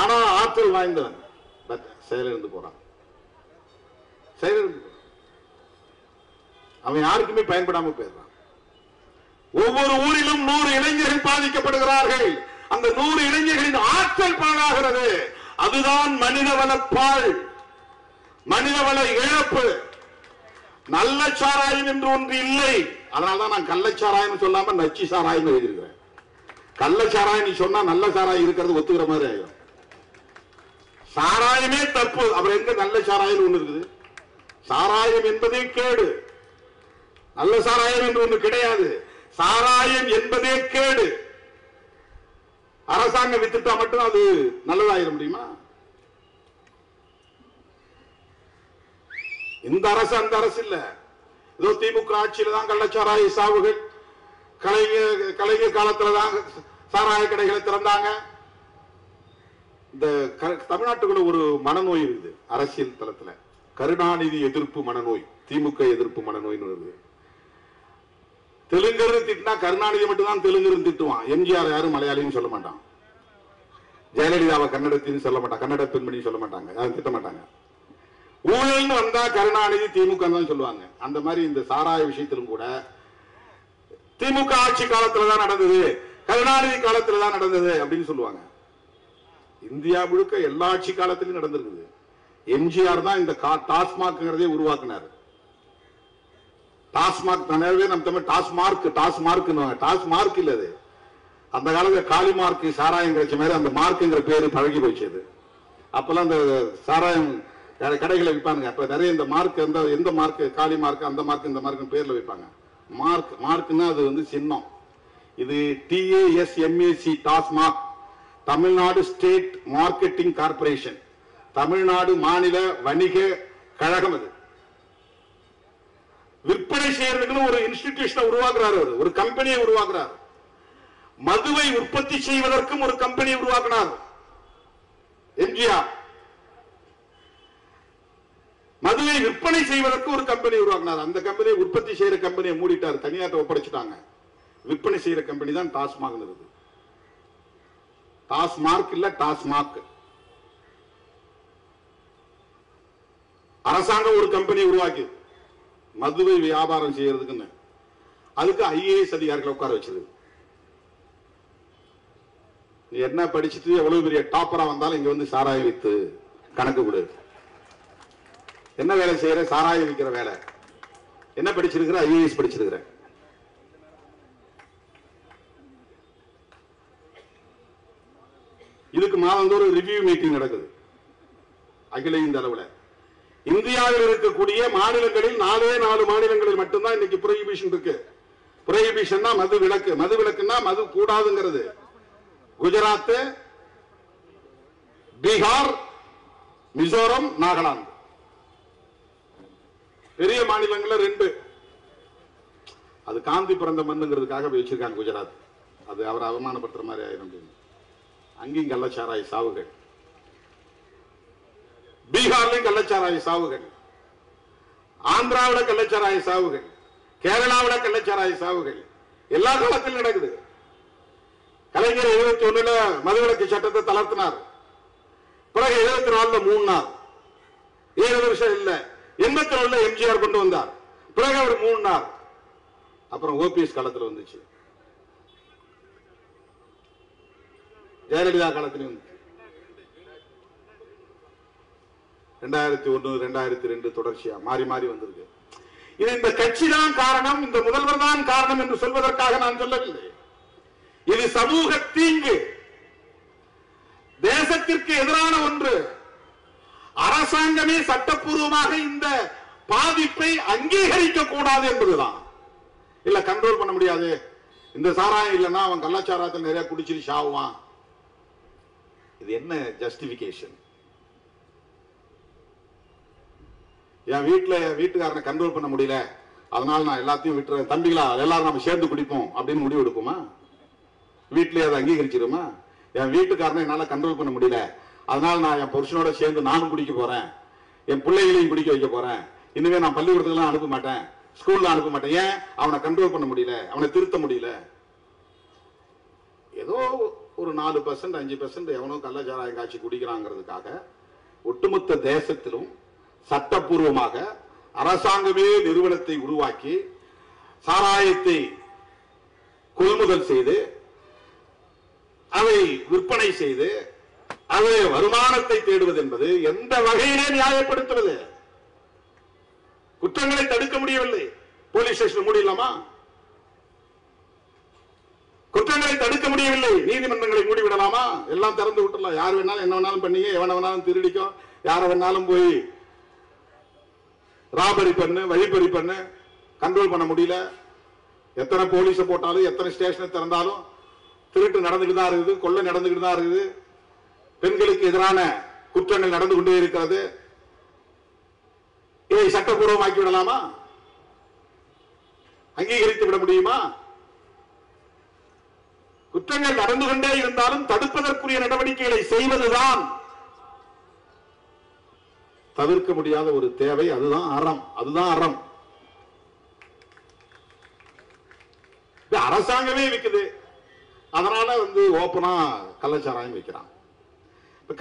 ஆனா ஆற்றல் வாய்ந்தவன் செயலிழந்து போறான். செயலிழந்து அவன் யாருக்குமே பயன்படாம போயிடுறான். ஒவ்வொரு ஊரிலும் 100 இளைஞர்கள் பாதிக்கப்படுகிறார்கள். அந்த 100 இளைஞர்களின் ஆற்றல் பாழாகிறது. அதுதான் மனிதவளப்பால், மனிதவள இழப்பு. நல்ல சாராயம் என்று ஒன்று இல்லை. அதனால்தான் நான் கள்ளச்சாராயம் சொல்லாம நச்சு சாராயம் எழுதியிருக்கிறேன். கள்ளச்சாராயம் நீ சொன்னா நல்ல சாராயம் இருக்கிறது ஒத்துக்கிற மாதிரி ஆயிடும். சாராயமே தப்பு, அப்புறம் எங்க நல்ல சாராயம் ஒண்ணு இருக்குது? சாராயம் என்பதே கேடு, நல்ல சாராயம் என்று ஒன்று கிடையாது. சாராயம் என்பதே கேடு. அரசாங்கம் வித்துட்டா மட்டும் அது நல்லதாயிர முடியுமா? இந்த அரசு அந்த அரசு இல்ல. ஏதோ திமுக ஆட்சியில தான் கள்ளச்சாராய சாவுகள், கலைஞர் காலத்துலதான் சாராய கடைகளை திறந்தாங்க. இந்த தமிழ்நாட்டுக்குள்ள ஒரு மனநோய் இருக்குது அரசியல் தளத்துல, கருணாநிதி எதிர்ப்பு மனநோய், திமுக எதிர்ப்பு மனநோய்னு வருது. தெலுங்கு திட்டினா கருணாநிதி மட்டும் தான் தெலுங்கு திட்டுவான். எம்ஜிஆர் யாரும் மலையாளின்னு சொல்ல மாட்டான், ஜெயலலிதாவை கன்னடத்தின்னு சொல்ல மாட்டான், கன்னட பெண்மணி சொல்ல மாட்டாங்க, யாரும் திட்ட மாட்டாங்க. ஊழல்னு வந்தா கருணாநிதி திமுக தான் சொல்லுவாங்க. அந்த மாதிரி இந்த சாராய விஷயத்திலும் கூட திமுக ஆட்சி காலத்துலதான் நடந்தது, கருணாநிதி காலத்துலதான் நடந்தது அப்படின்னு சொல்லுவாங்க. இந்தியா முழுக்க எல்லா ஆட்சி காலத்திலும் நடந்திருக்குது. எம்ஜிஆர் தான் இந்த டாஸ்மாக்ங்கிறதே உருவாக்குனார். டாஸ்மாக் நம்ம தமிழ் டாஸ்மார்க், டாஸ்மார்க் இல்ல அது. அந்த காலத்துல காளி மார்க் சாராயம் கிடைச்ச மாதிரி அந்த மார்க்குங்கிற பேரு பழகி போச்சு. அப்பெல்லாம் அந்த சாராயம் கடைகளை விற்பாங்க. அப்ப நிறைய இந்த மார்க், எந்த மார்க், காளி மார்க், அந்த மார்க், இந்த மார்க் பேர்ல வைப்பாங்க. மார்க்னா அது சின்னம். இது TASMAC, TASMAC, Tamil Nadu state marketing corporation, Tamil Nadu மாநில வணிக கழகம். அது விற்பனை செய்யறதுக்குன்னு ஒரு இன்ஸ்டிடியூஷனை உருவாக்குறாரு, ஒரு கம்பெனியை உருவாக்குறாரு. மதுவை உற்பத்தி செய்வதற்கும் ஒரு கம்பெனியை உருவாக்கினார் எம்ஜிஆர். மதுவை விற்பனை செய்வதற்கு ஒரு கம்பெனி உருவாக்கினார். அந்த கம்பெனியை உற்பத்தி செய்யற கம்பெனியை மூடிட்டார், தனியார் ஒப்படைச்சிட்டாங்க. விற்பனை செய்யற கம்பெனி தான் டாஸ்மாக். டாஸ்மார்க் இல்ல, டாஸ்மாக். அரசாங்கம் ஒரு கம்பெனி உருவாக்கி மதுவை வியாபாரம் செய்யறதுக்குன்னு, அதுக்கு IAS அதிகாரிகளை உட்கார வச்சது. என்ன படிச்சுட்டு எவ்வளவு பெரிய டாப்பரா வந்தாலும் இங்க சாராயம் வித்து கணக்கு கொடு. என்ன வேலை செய்யற? சாராயம் விற்கிற வேலை. என்ன படிச்சிருக்கிற? IAS படிச்சிருக்கிற. இதுக்கு மாதந்தோறும் ரிவ்யூ மீட்டிங் நடக்குது அகில இந்திய அளவில். இந்தியாவில் இருக்கக்கூடிய மாநிலங்களில் 4 மாநிலங்களில் மட்டும்தான் இன்னைக்கு புரோஹிபிஷன் இருக்கு. புரோஹிபிஷன்னா மது விலக்கு. மது விலக்குன்னா மது கூடாதுங்கிறது. குஜராத், பீகார், மிசோரம், நாகாலாந்து பெரிய மாநிலங்கள்ல 2. அது காந்தி பிறந்த மண்ணுங்கிறதுக்காக வச்சிருக்காங்க குஜராத். அது அவரை அவமானப்படுத்துற மாதிரி ஆயிரும். அங்கேயும் கள்ளச்சாராய சாவுகள், பீகார்லையும் கள்ளச்சாராய சாவுகள், ஆந்திராவில கள்ளச்சாராய சாவுகள், கேரளாவில கள்ளச்சாராய சாவுகள் எல்லா காலத்திலும் நடக்குது. கலைஞர் 71ல மதுவிலக்கு சட்டத்தை தளர்த்தினார். பிறகு 74ல 3 நாள், 7 வருஷம் இல்ல. 84ல எம்ஜிஆர் கொண்டு வந்தார். பிறகு அவர் 3 நாள். அப்புறம் ஓபிஎஸ் காலத்தில் வந்துச்சு, ஜெயலலிதா காலத்திலும் வந்துச்சு. 2001, 2002 தொடர்ச்சியா மாறி மாறி வந்திருக்கு. இது இந்த கட்சி தான் காரணம், இந்த முதல்வர் தான் காரணம் என்று சொல்வதற்காக நான் சொல்லவில்லை. இது சமூக தீங்கு, தேசத்திற்கு எதிரான ஒன்று. அரசாங்கமே சட்டப்பூர்வமாக இந்த பாதிப்பை அங்கீகரிக்க கூடாது என்பதுதான். இல்ல கண்ட்ரோல் பண்ண முடியாது, இந்த சாராயம் இல்லைன்னா அவன் கள்ளச்சாராயத்தில் நிறைய குடிச்சிட்டு சாவுவான். இது என்ன ஜஸ்டிபிகேஷன்? என் வீட்டுக்காரனை கண்ட்ரோல் பண்ண முடியல, அதனால நான் எல்லாத்தையும் விட்டுறேன், தம்பிகளா எல்லாரும் நம்ம சேர்ந்து குடிப்போம் அப்படின்னு முடிவு எடுக்குமா? வீட்டிலேயே அதை அங்கீகரிச்சிருமா? என் வீட்டுக்காரனை என்னால கண்ட்ரோல் பண்ண முடியல, அதனால நான் என் புருஷனோட சேர்ந்து நானும் குடிக்க போறேன், என் பிள்ளைகளையும் குடிக்க வைக்க போறேன், இனிமே நான் பள்ளிக்கூடத்துக்கு அனுப்ப மாட்டேன், ஸ்கூல்ல அனுப்ப மாட்டேன். ஏன்? அவனை கண்ட்ரோல் பண்ண முடியல, அவனை திருத்த முடியல. ஏதோ ஒரு 4%, 5% எவனோ கள்ளச்சாராயம் காட்சி குடிக்கிறாங்கிறதுக்காக ஒட்டுமொத்த தேசத்திலும் சட்டப்பூர்வமாக அரசாங்கமே நிறுவனத்தை உருவாக்கி சாராயத்தை கொள்முதல் செய்து அதை விற்பனை செய்து அதை வருமானத்தை தேடுவது என்பது எந்த வகையிலே நியாயப்படுத்துவது? குற்றங்களை தடுக்க முடியவில்லை, போலீஸ் ஸ்டேஷன் மூடிடலாமா? குற்றங்களை தடுக்க முடியவில்லை, நீதிமன்றங்களை மூடிவிடலாமா? எல்லாம் திறந்து விட்டுலாம், யார் வேணாலும் என்ன வேணாலும் பண்ணீங்க, எவனை வேணாலும் திருடிக்கும், யாரை வேணாலும் போய் ராபரி பண்ணு, வழிப்பறி பண்ணு, கண்ட்ரோல் பண்ண முடியல. எத்தனை போலீஸ போட்டாலும் எத்தனை ஸ்டேஷனை திறந்தாலும் திருட்டு நடந்துகிட்டு தான் இருக்குது, கொள்ளை நடந்துகிட்டு தான் இருக்குது, பெண்களுக்கு எதிரான குற்றங்கள் நடந்து கொண்டே இருக்கிறது. இதை சட்டப்பூர்வமாக்கி விடலாமா? அங்கீகரித்து விட முடியுமா? குற்றங்கள் நடந்து கொண்டே இருந்தாலும் தடுப்பதற்குரிய நடவடிக்கைகளை செய்வதுதான் தவிர்க்க முடியாத ஒரு தேவை. அதுதான் அறம், அதுதான் அறம். அரசாங்கமே விக்குது, அதனால ஓப்பனா கள்ளச்சாராயம் வைக்கிறான்.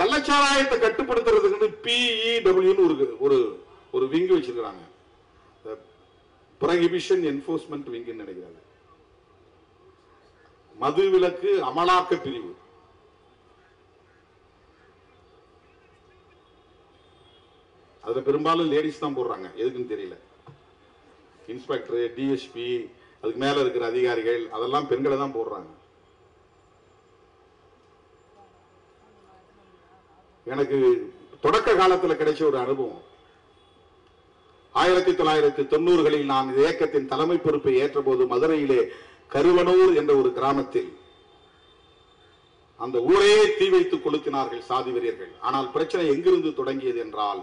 கள்ளச்சாராயத்தை கட்டுப்படுத்துறதுக்கு PEW ஒரு விங்கு வச்சிருக்காங்க, ப்ரொஹிபிஷன் என்ஃபோர்ஸ்மென்ட் விங்கு நினைக்கிறாங்க. மதுவிலக்கு அமலாக்க பிரிவு. அதுல பெரும்பாலும் லேடிஸ் தான் போடுறாங்க, எதுக்குன்னு தெரியல. இன்ஸ்பெக்டர், டிஎஸ்பி, அதுக்கு மேல இருக்கிற அதிகாரிகள் அதெல்லாம் பெண்களை தான் போடுறாங்க. எனக்கு தொடக்க காலத்தில் கிடைச்ச ஒரு அனுபவம். 1990களில் நான் இந்த இயக்கத்தின் தலைமை பொறுப்பை ஏற்ற போது மதுரையிலே கருவனூர் என்ற ஒரு கிராமத்தில் அந்த ஊரையே தீ வைத்து கொளுத்தினார்கள் சாதி வெறியர்கள். ஆனால் பிரச்சனை எங்கிருந்து தொடங்கியது என்றால்,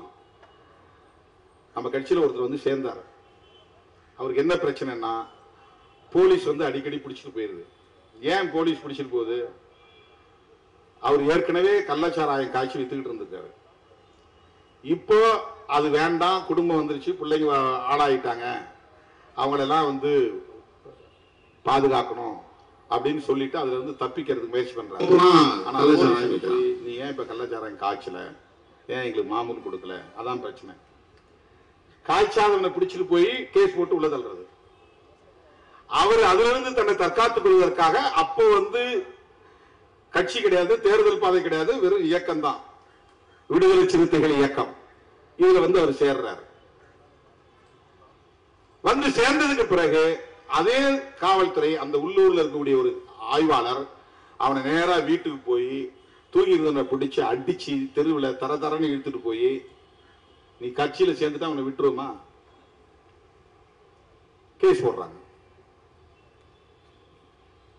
நம்ம கட்சியில் ஒருத்தர் சேர்ந்தார். அவருக்கு என்ன பிரச்சனைன்னா, போலீஸ் அடிக்கடி பிடிச்சிட்டு போயிருது. ஏன் போலீஸ் பிடிச்சிட்டு போகுது? அவர் ஏற்கனவே கள்ளச்சாராயம் காய்ச்சி வித்துக்கிட்டு இருந்திருக்காரு. இப்போ அது வேண்டாம், குடும்பம் வந்துருச்சு, பிள்ளைங்க ஆளாயிட்டாங்க, அவங்களெல்லாம் பாதுகாக்கணும் அப்படின்னு சொல்லிட்டு அதுல இருந்து தப்பிக்கிறதுக்கு முயற்சி பண்றாங்க. நீ ஏன் இப்ப கள்ளச்சாராயம் காய்ச்சல, ஏன் எங்களுக்கு மாமூல் கொடுக்கல, அதான் பிரச்சனை. காய்ச்சாதவனை பிடிச்சிட்டு போய் கேஸ் போட்டு உள்ள தள்ளுறது. அவர் அதுல இருந்து தன்னை தற்காத்துக் கொள்வதற்காக அப்போ கட்சி கிடையாது, தேர்தல் பாதை கிடையாது, வெறும் இயக்கம் தான், விடுதலை சிறுத்தைகள் இயக்கம். இதுல அவர் சேர்றாரு. சேர்ந்ததுக்கு பிறகு அதே காவல்துறை, அந்த உள்ளூர்ல இருக்கக்கூடிய ஒரு ஆய்வாளர் அவனை நேரா வீட்டுக்கு போய் தூங்கி இருந்தவனை பிடிச்சு அடிச்சு தெருவில் தரன்னு இழுத்துட்டு போய், நீ கட்சியில சேர்ந்துட்டு அவனை விட்டுருமா, கேஸ் போடுறாங்க.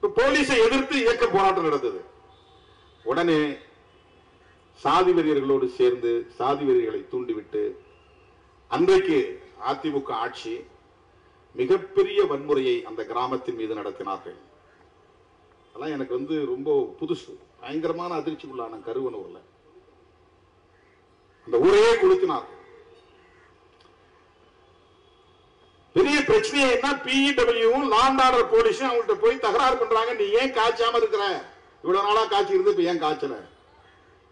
போலீஸை எதிர்த்து இயக்க போராட்டம் நடந்தது. உடனே சாதி வெறியர்களோடு சேர்ந்து சாதி வெறியர்களை தூண்டிவிட்டு அன்றைக்கு அதிமுக ஆட்சி மிகப்பெரிய வன்முறையை அந்த கிராமத்தின் மீது நடத்தினார்கள். அதெல்லாம் எனக்கு ரொம்ப புதுசு, பயங்கரமான அதிர்ச்சிக்குள்ளான கருவனூர்ல அந்த ஊரையே கொளுத்தினார்கள். பெரிய பிரச்சனையே என்ன, பிஇடபிள்யூவும் லாண்ட் ஆர்டர் போலீஸும் அவங்கள்ட்ட போய் தகராறு பண்றாங்க. நீ ஏன் காய்ச்சாம இருக்கிற, இவ்வளவு நாளா காய்ச்சி இருந்து இப்ப ஏன் காய்ச்சல?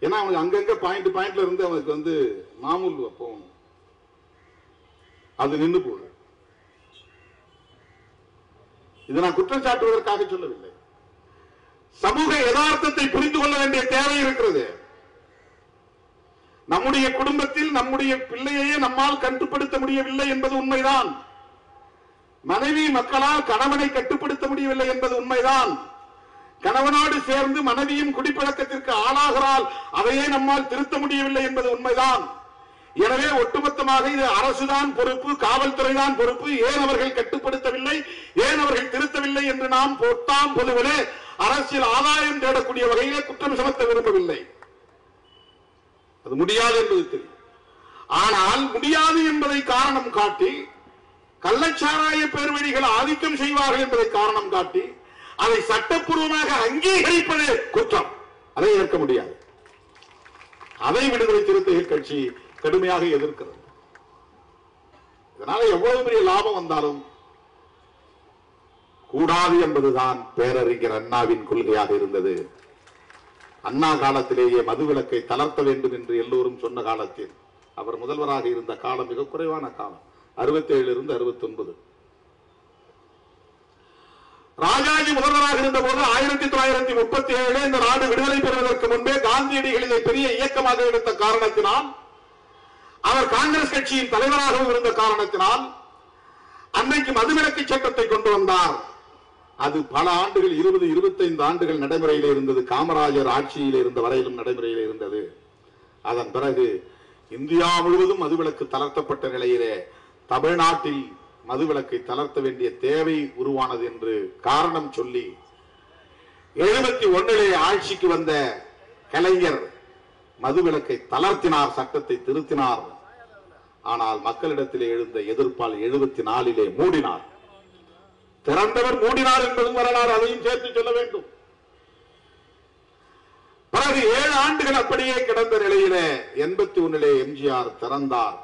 ஏன்னா அவனுக்கு அங்கங்க பாயிண்ட்ல இருந்து அவனுக்கு மாமூல் போகணும், அது நின்று போகுது. இதை நான் குற்றம் சாட்டுவதற்காக சொல்லவில்லை. சமூக யதார்த்தத்தை புரிந்து கொள்ள வேண்டிய தேவை இருக்கிறது. நம்முடைய குடும்பத்தில் நம்முடைய பிள்ளையையே நம்மால் கட்டுப்படுத்த முடியவில்லை என்பது உண்மைதான். மனைவி மக்களால் கணவனை கட்டுப்படுத்த முடியவில்லை என்பது உண்மைதான். கணவனோடு சேர்ந்து மனைவியும் குடிப்பழக்கத்திற்கு ஆளாகிறாள், அதையே நம்மால் திருத்த முடியவில்லை என்பது உண்மைதான். எனவே ஒட்டுமொத்தமாக இது அரசுதான் பொறுப்பு, காவல்துறை தான் பொறுப்பு, ஏன் அவர்கள் கட்டுப்படுத்தவில்லை, ஏன் அவர்கள் திருத்தவில்லை என்று நாம் பொத்தாம் பொதுவிலே அரசியல் ஆதாயம் தேடக்கூடிய வகையிலே குற்றம் சுமத்த விரும்பவில்லை. அது முடியாது என்பது தெரியும். ஆனால் முடியாது என்பதை காரணம் காட்டி கள்ளச்சாராய பேர்வழிகள் ஆதிக்கம் செய்வார்கள் என்பதை காரணம் காட்டி அதை சட்டப்பூர்வமாக அங்கீகரிப்பது குற்றம். அதை ஏற்க முடியாது. அதை விடுதலை சிறுத்தைகள் கட்சி கடுமையாக எதிர்க்கிறது. இதனால எவ்வளவு பெரிய லாபம் வந்தாலும் கூடாது என்பதுதான் பேரறிஞர் அண்ணாவின் கொள்கையாக இருந்தது. அண்ணா காலத்திலேயே மதுவிலக்கை தளர்த்த வேண்டும் என்று எல்லோரும் சொன்ன காலத்தில் அவர் முதல்வராக இருந்த காலம் மிக குறைவான காலம், 67 இருந்து 69. ராஜாஜி முதல்வராக இருந்த போது 1937 இந்த நாடு விடுதலை பெறுவதற்கு முன்பே காந்தியடிகள் இதை பெரிய இயக்கமாக எடுத்த காரணத்தினால், அவர் காங்கிரஸ் கட்சியின் தலைவராகவும் இருந்த காரணத்தினால் அன்றைக்கு மதுவிலக்கு சட்டத்தை கொண்டு வந்தார். அது பல ஆண்டுகள், 20-25 ஆண்டுகள் நடைமுறையில் இருந்தது. காமராஜர் ஆட்சியில் இருந்த வரையிலும் நடைமுறையில் இருந்தது. அதன் பிறகு இந்தியா முழுவதும் மதுவிலக்கு தளர்த்தப்பட்ட நிலையிலே தமிழ்நாட்டில் மதுவிலக்கை தளர்த்த வேண்டிய தேவை உருவானது என்று காரணம் சொல்லி 71 ஆட்சிக்கு வந்த கலைஞர் மதுவிலக்கை தளர்த்தினார், சட்டத்தை திருத்தினார். ஆனால் மக்களிடத்திலே எழுந்த எதிர்ப்பால் 74 மூடினார். திறந்தவர் மூடினார் என்பதும் வரலாறு, அதையும் சேர்த்து சொல்ல வேண்டும். பிறகு 7 ஆண்டுகள் அப்படியே கிடந்த நிலையிலே 81 எம்ஜிஆர் திறந்தார்.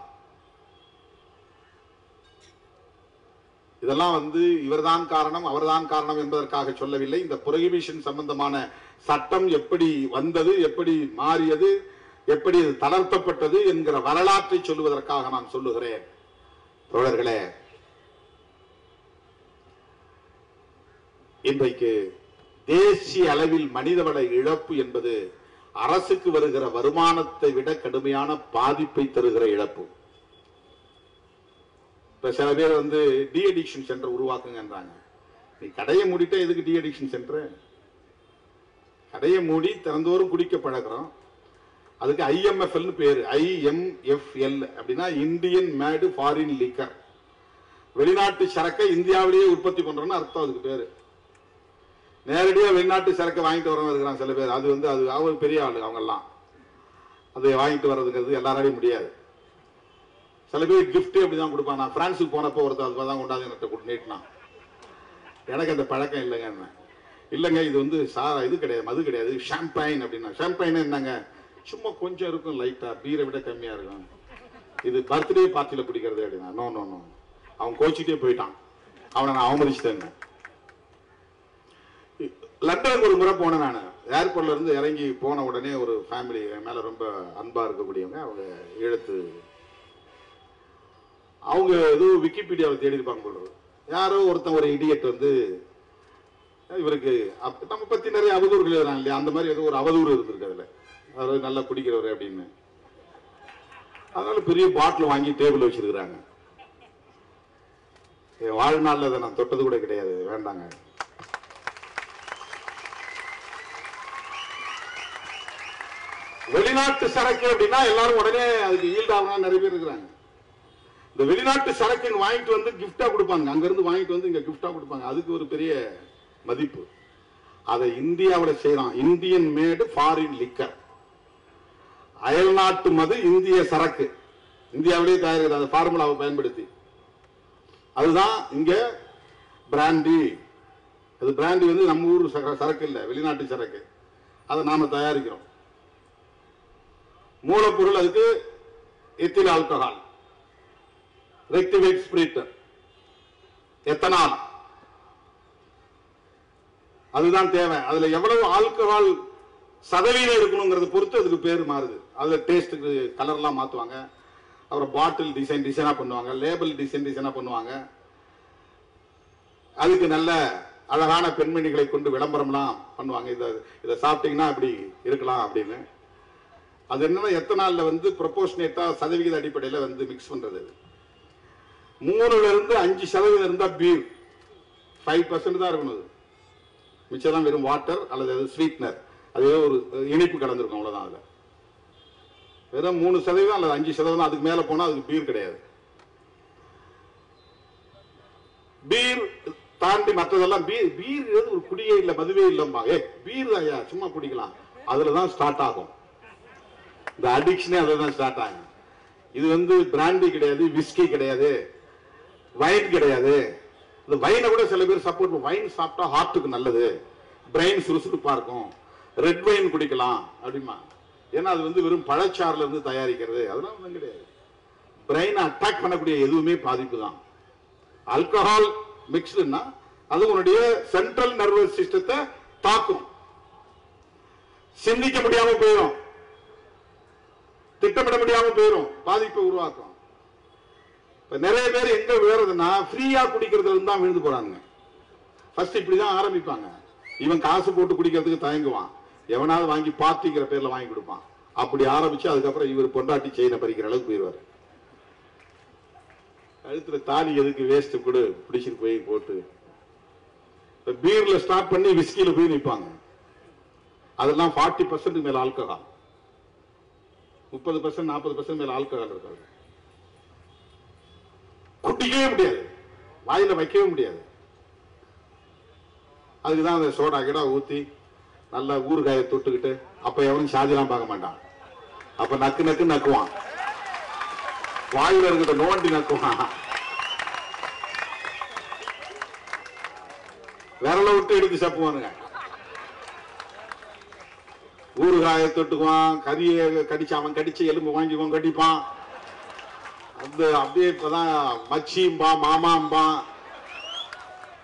இதெல்லாம் இவர்தான் காரணம் அவர்தான் காரணம் என்பதற்காக சொல்லவில்லை. இந்த புரோஹிபிஷன் சம்பந்தமான சட்டம் எப்படி வந்தது, எப்படி மாறியது, எப்படி தளர்த்தப்பட்டது என்கிற வரலாற்றை சொல்லுவதற்காக நான் சொல்லுகிறேன். தோழர்களே, இன்றைக்கு தேசிய அளவில் மனிதவள இழப்பு என்பது அரசுக்கு வருகிற வருமானத்தை விட கடுமையான பாதிப்பை தருகிற இழப்பு. சில பேர் டி அடிக்ஷன் சென்டர் உருவாக்குங்கன்றாங்க. நீ கடையை மூடிட்டா எதுக்கு டி அடிக்ஷன் சென்டர்? கடையை மூடி திறந்தோறும் குடிக்க பழகிறோம். அதுக்கு IMFL பேரு. IMFL அப்படின்னா இந்தியன் மேடு ஃபாரின் லிக்கர், வெளிநாட்டு சரக்கை இந்தியாவிலேயே உற்பத்தி பண்றோம்னு அர்த்தம். அதுக்கு பேரு. நேரடியா வெளிநாட்டு சரக்கை வாங்கிட்டு வரவங்க இருக்கிறாங்க சில பேர். அது அவங்க பெரிய ஆளு, அவங்க எல்லாம் அதை வாங்கிட்டு வர்றதுங்கிறது எல்லாராலையும் முடியாது. சில பேர் கிஃப்ட் அப்படிதான் கொடுப்பாங்க. நான் பிரான்ஸுக்கு போனப்போ ஒருத்தர் அதுதான் கொண்டாந்து எனக்கு நீட்டினான். எனக்கு அந்த பழக்கம் இல்லைங்க. என்ன இல்லைங்க, இது இது கிடையாது, மது கிடையாது, ஷாம்பைன் அப்படின்னா. ஷாம்பைன் என்னங்க, சும்மா கொஞ்சம் இருக்கும், லைட்டா பீரை விட கம்மியா இருக்கும், இது பர்த்டே பார்ட்டியில குடிக்கிறது அப்படின்னா. நோ நோ நோ, அவன் கோச்சிட்டே போயிட்டான். அவனை நான் அவமதிச்சுட்டேங்க. லண்டனுக்கு ஒரு முறை போனேன் நான். ஏர்போர்ட்ல இருந்து இறங்கி போன உடனே ஒரு ஃபேமிலி மேல ரொம்ப அன்பா இருக்கக்கூடியவங்க, அவங்க எழுத்து, அவங்க எதுவும் விக்கிபீடியாவில் தேடி இருப்பாங்க போல. யாரோ ஒருத்தன் ஒரு இடியட் இவருக்கு நம்ம பத்தி நிறைய அவதூறுகள் எழுதுறாங்க இல்லையா, அந்த மாதிரி ஏதோ ஒரு அவதூறு இருந்திருக்கு அதுல. அதாவது நல்லா குடிக்கிறவர் அப்படின்னு. அதனால பெரிய பாட்டில் வாங்கி டேபிள் வச்சிருக்கிறாங்க. வாழ்நாள்ல அதை நான் தொட்டது கூட கிடையாது, வேண்டாங்க. வெளிநாட்டு சரக்கு அப்படின்னா எல்லாரும் உடனே அதுக்கு ஈல்டாக நிறைய பேர் இருக்கிறாங்க. இந்த வெளிநாட்டு சரக்கு வாங்கிட்டு கிஃப்டா கொடுப்பாங்க. அங்க இருந்து வாங்கிட்டு இங்க கிஃப்டா கொடுப்பாங்க. அதுக்கு ஒரு பெரிய மதிப்பு. அதை இந்தியாவில் செய்யறான், இந்தியன் மேடு ஃபாரின் லிக்கர். அயல்நாட்டு மது இந்திய சரக்கு, இந்தியாவிலேயே தயாரிக்கிற அந்த ஃபார்முலாவை பயன்படுத்தி. அதுதான் இங்க பிராண்டி. அது பிராண்டி வந்து நம்ம ஊர் சரக்கு இல்ல, வெளிநாட்டு சரக்கு. அதை நாம தயாரிக்கிறோம். மூலப்பொருள் அதுக்கு எத்தில் ஆல்கஹால், ரெக்டிவேட் ஸ்பிரிட், எத்தனால், அதுதான் தேவை. அதுல எவ்வளவு ஆல்கஹால் சதவீதம் இருக்கணுங்கிறத பொறுத்து அதுக்கு பேர் மாறுது. அதுல டேஸ்ட்டுக்கு கலர்லாம் மாத்துவாங்க, அப்புறம் பாட்டில் டிசைனா பண்ணுவாங்க, லேபிள் டிசைனா பண்ணுவாங்க. அதுக்கு நல்ல அழகான பெண்மணிகளை கொண்டு விளம்பரம்லாம் பண்ணுவாங்க. இதை சாப்பிட்டீங்கன்னா அப்படி இருக்கலாம் அப்படின்னு. அது என்னன்னா எத்தனால்ல வந்து ப்ரொபோர்ஷனேட்டா சதவிகித அடிப்படையில் வந்து மிக்ஸ் பண்றது. 3ல இருந்து 5% இருந்தா பீர், 5% தான் இருக்கணும். மிச்சம் வெறும் வாட்டர் அல்லது ஸ்வீட்னர், அது ஒரு இனிப்பு கலந்துருக்கும், அவ்வளவுதான். அதுல வெறும் 3% அல்லது 5%, அதுக்கு மேல போனா அதுக்கு பீர் கிடையாது. பீர் தாண்டி மற்றதெல்லாம் பீர் ஒரு குடியே இல்ல, மதுவே இல்லம்பா. பீர் ஐயா சும்மா குடிக்கலாம், அதுலதான் ஸ்டார்ட் ஆகும் இந்த அடிக்ஷனே. அதுதான் ஸ்டார்ட் ஆகும். இது வந்து பிராண்டி கிடையாது, விஸ்கி கிடையாது, வைன் கிடையாது. இந்த வைனை கூட சில பேர் சப்போர்ட், வைன் சாப்பிட்டா ஹார்ட்டுக்கு நல்லது, பிரெயின் சுறுசுறுப்பா இருக்கும், ரெட் வைன் குடிக்கலாம் அப்படிமா. ஏன்னா அது வந்து வெறும் பழச்சாறுல இருந்து தயாரிக்கிறது, அதெல்லாம் ஒன்றும் கிடையாது. பிரெயினை அட்டாக் பண்ணக்கூடிய எதுவுமே பாதிப்பு தான். ஆல்கஹால் மிக்ஸ்டுன்னா அது உன்னுடைய சென்ட்ரல் நர்வஸ் சிஸ்டத்தை தாக்கும், சிந்திக்க முடியாம போயிடும், திட்டமிட முடியாம போயிடும், பாதிப்பை உருவாக்கும். நிறைய பேர் எங்க விழுறதுன்னா ஃப்ரீயா குடிக்கிறதுல தான் விழுந்து போறாங்க. ஃபர்ஸ்ட் இப்படிதான் ஆரம்பிப்பாங்க. இவன் காசு போட்டு குடிக்கிறதுக்கு தயங்குவான், எவனாவது வாங்கி பார்ட்டிங்கிற பேர்ல வாங்கி கொடுப்பான். அப்படி ஆரம்பிச்சு அதுக்கப்புறம் இவர் பொண்டாட்டி செயினை பறிக்கிற அளவுக்கு போயிடுவாரு. கழுத்துல தாலி எதுக்கு வேஸ்ட் கூட பிடிச்சிட்டு போய் போட்டு பீர்ல ஸ்டார்ட் பண்ணி விஸ்கில போய் நிற்பாங்க. அதெல்லாம் 40% மேல ஆல்கஹால், 30% 40% மேல ஆல்கஹால் இருக்காது. குடிக்கவே முடியாது, வாயில வைக்கவே முடியாது. அதுக்குதான் அந்த சோடா கிடா ஊத்தி நல்லா ஊறுகாயை தொட்டுக்கிட்டு, அப்ப எவனும் சாதிலாம் பார்க்க மாட்டான். அப்ப நக்கு நக்கு நக்குவான், வாயில இருக்கிற நோண்டி நக்குவான், விரல விட்டு எடுத்து சப்புவானுங்க. ஊறுகாயை தொட்டுக்குவான், கறியை கடிச்சு அவன் கடிச்ச எலும்பு வாங்கிக்குவான், கடிப்பான். அந்த அப்படியே இப்பதான் மச்சிம்பா, மாமாம்பா,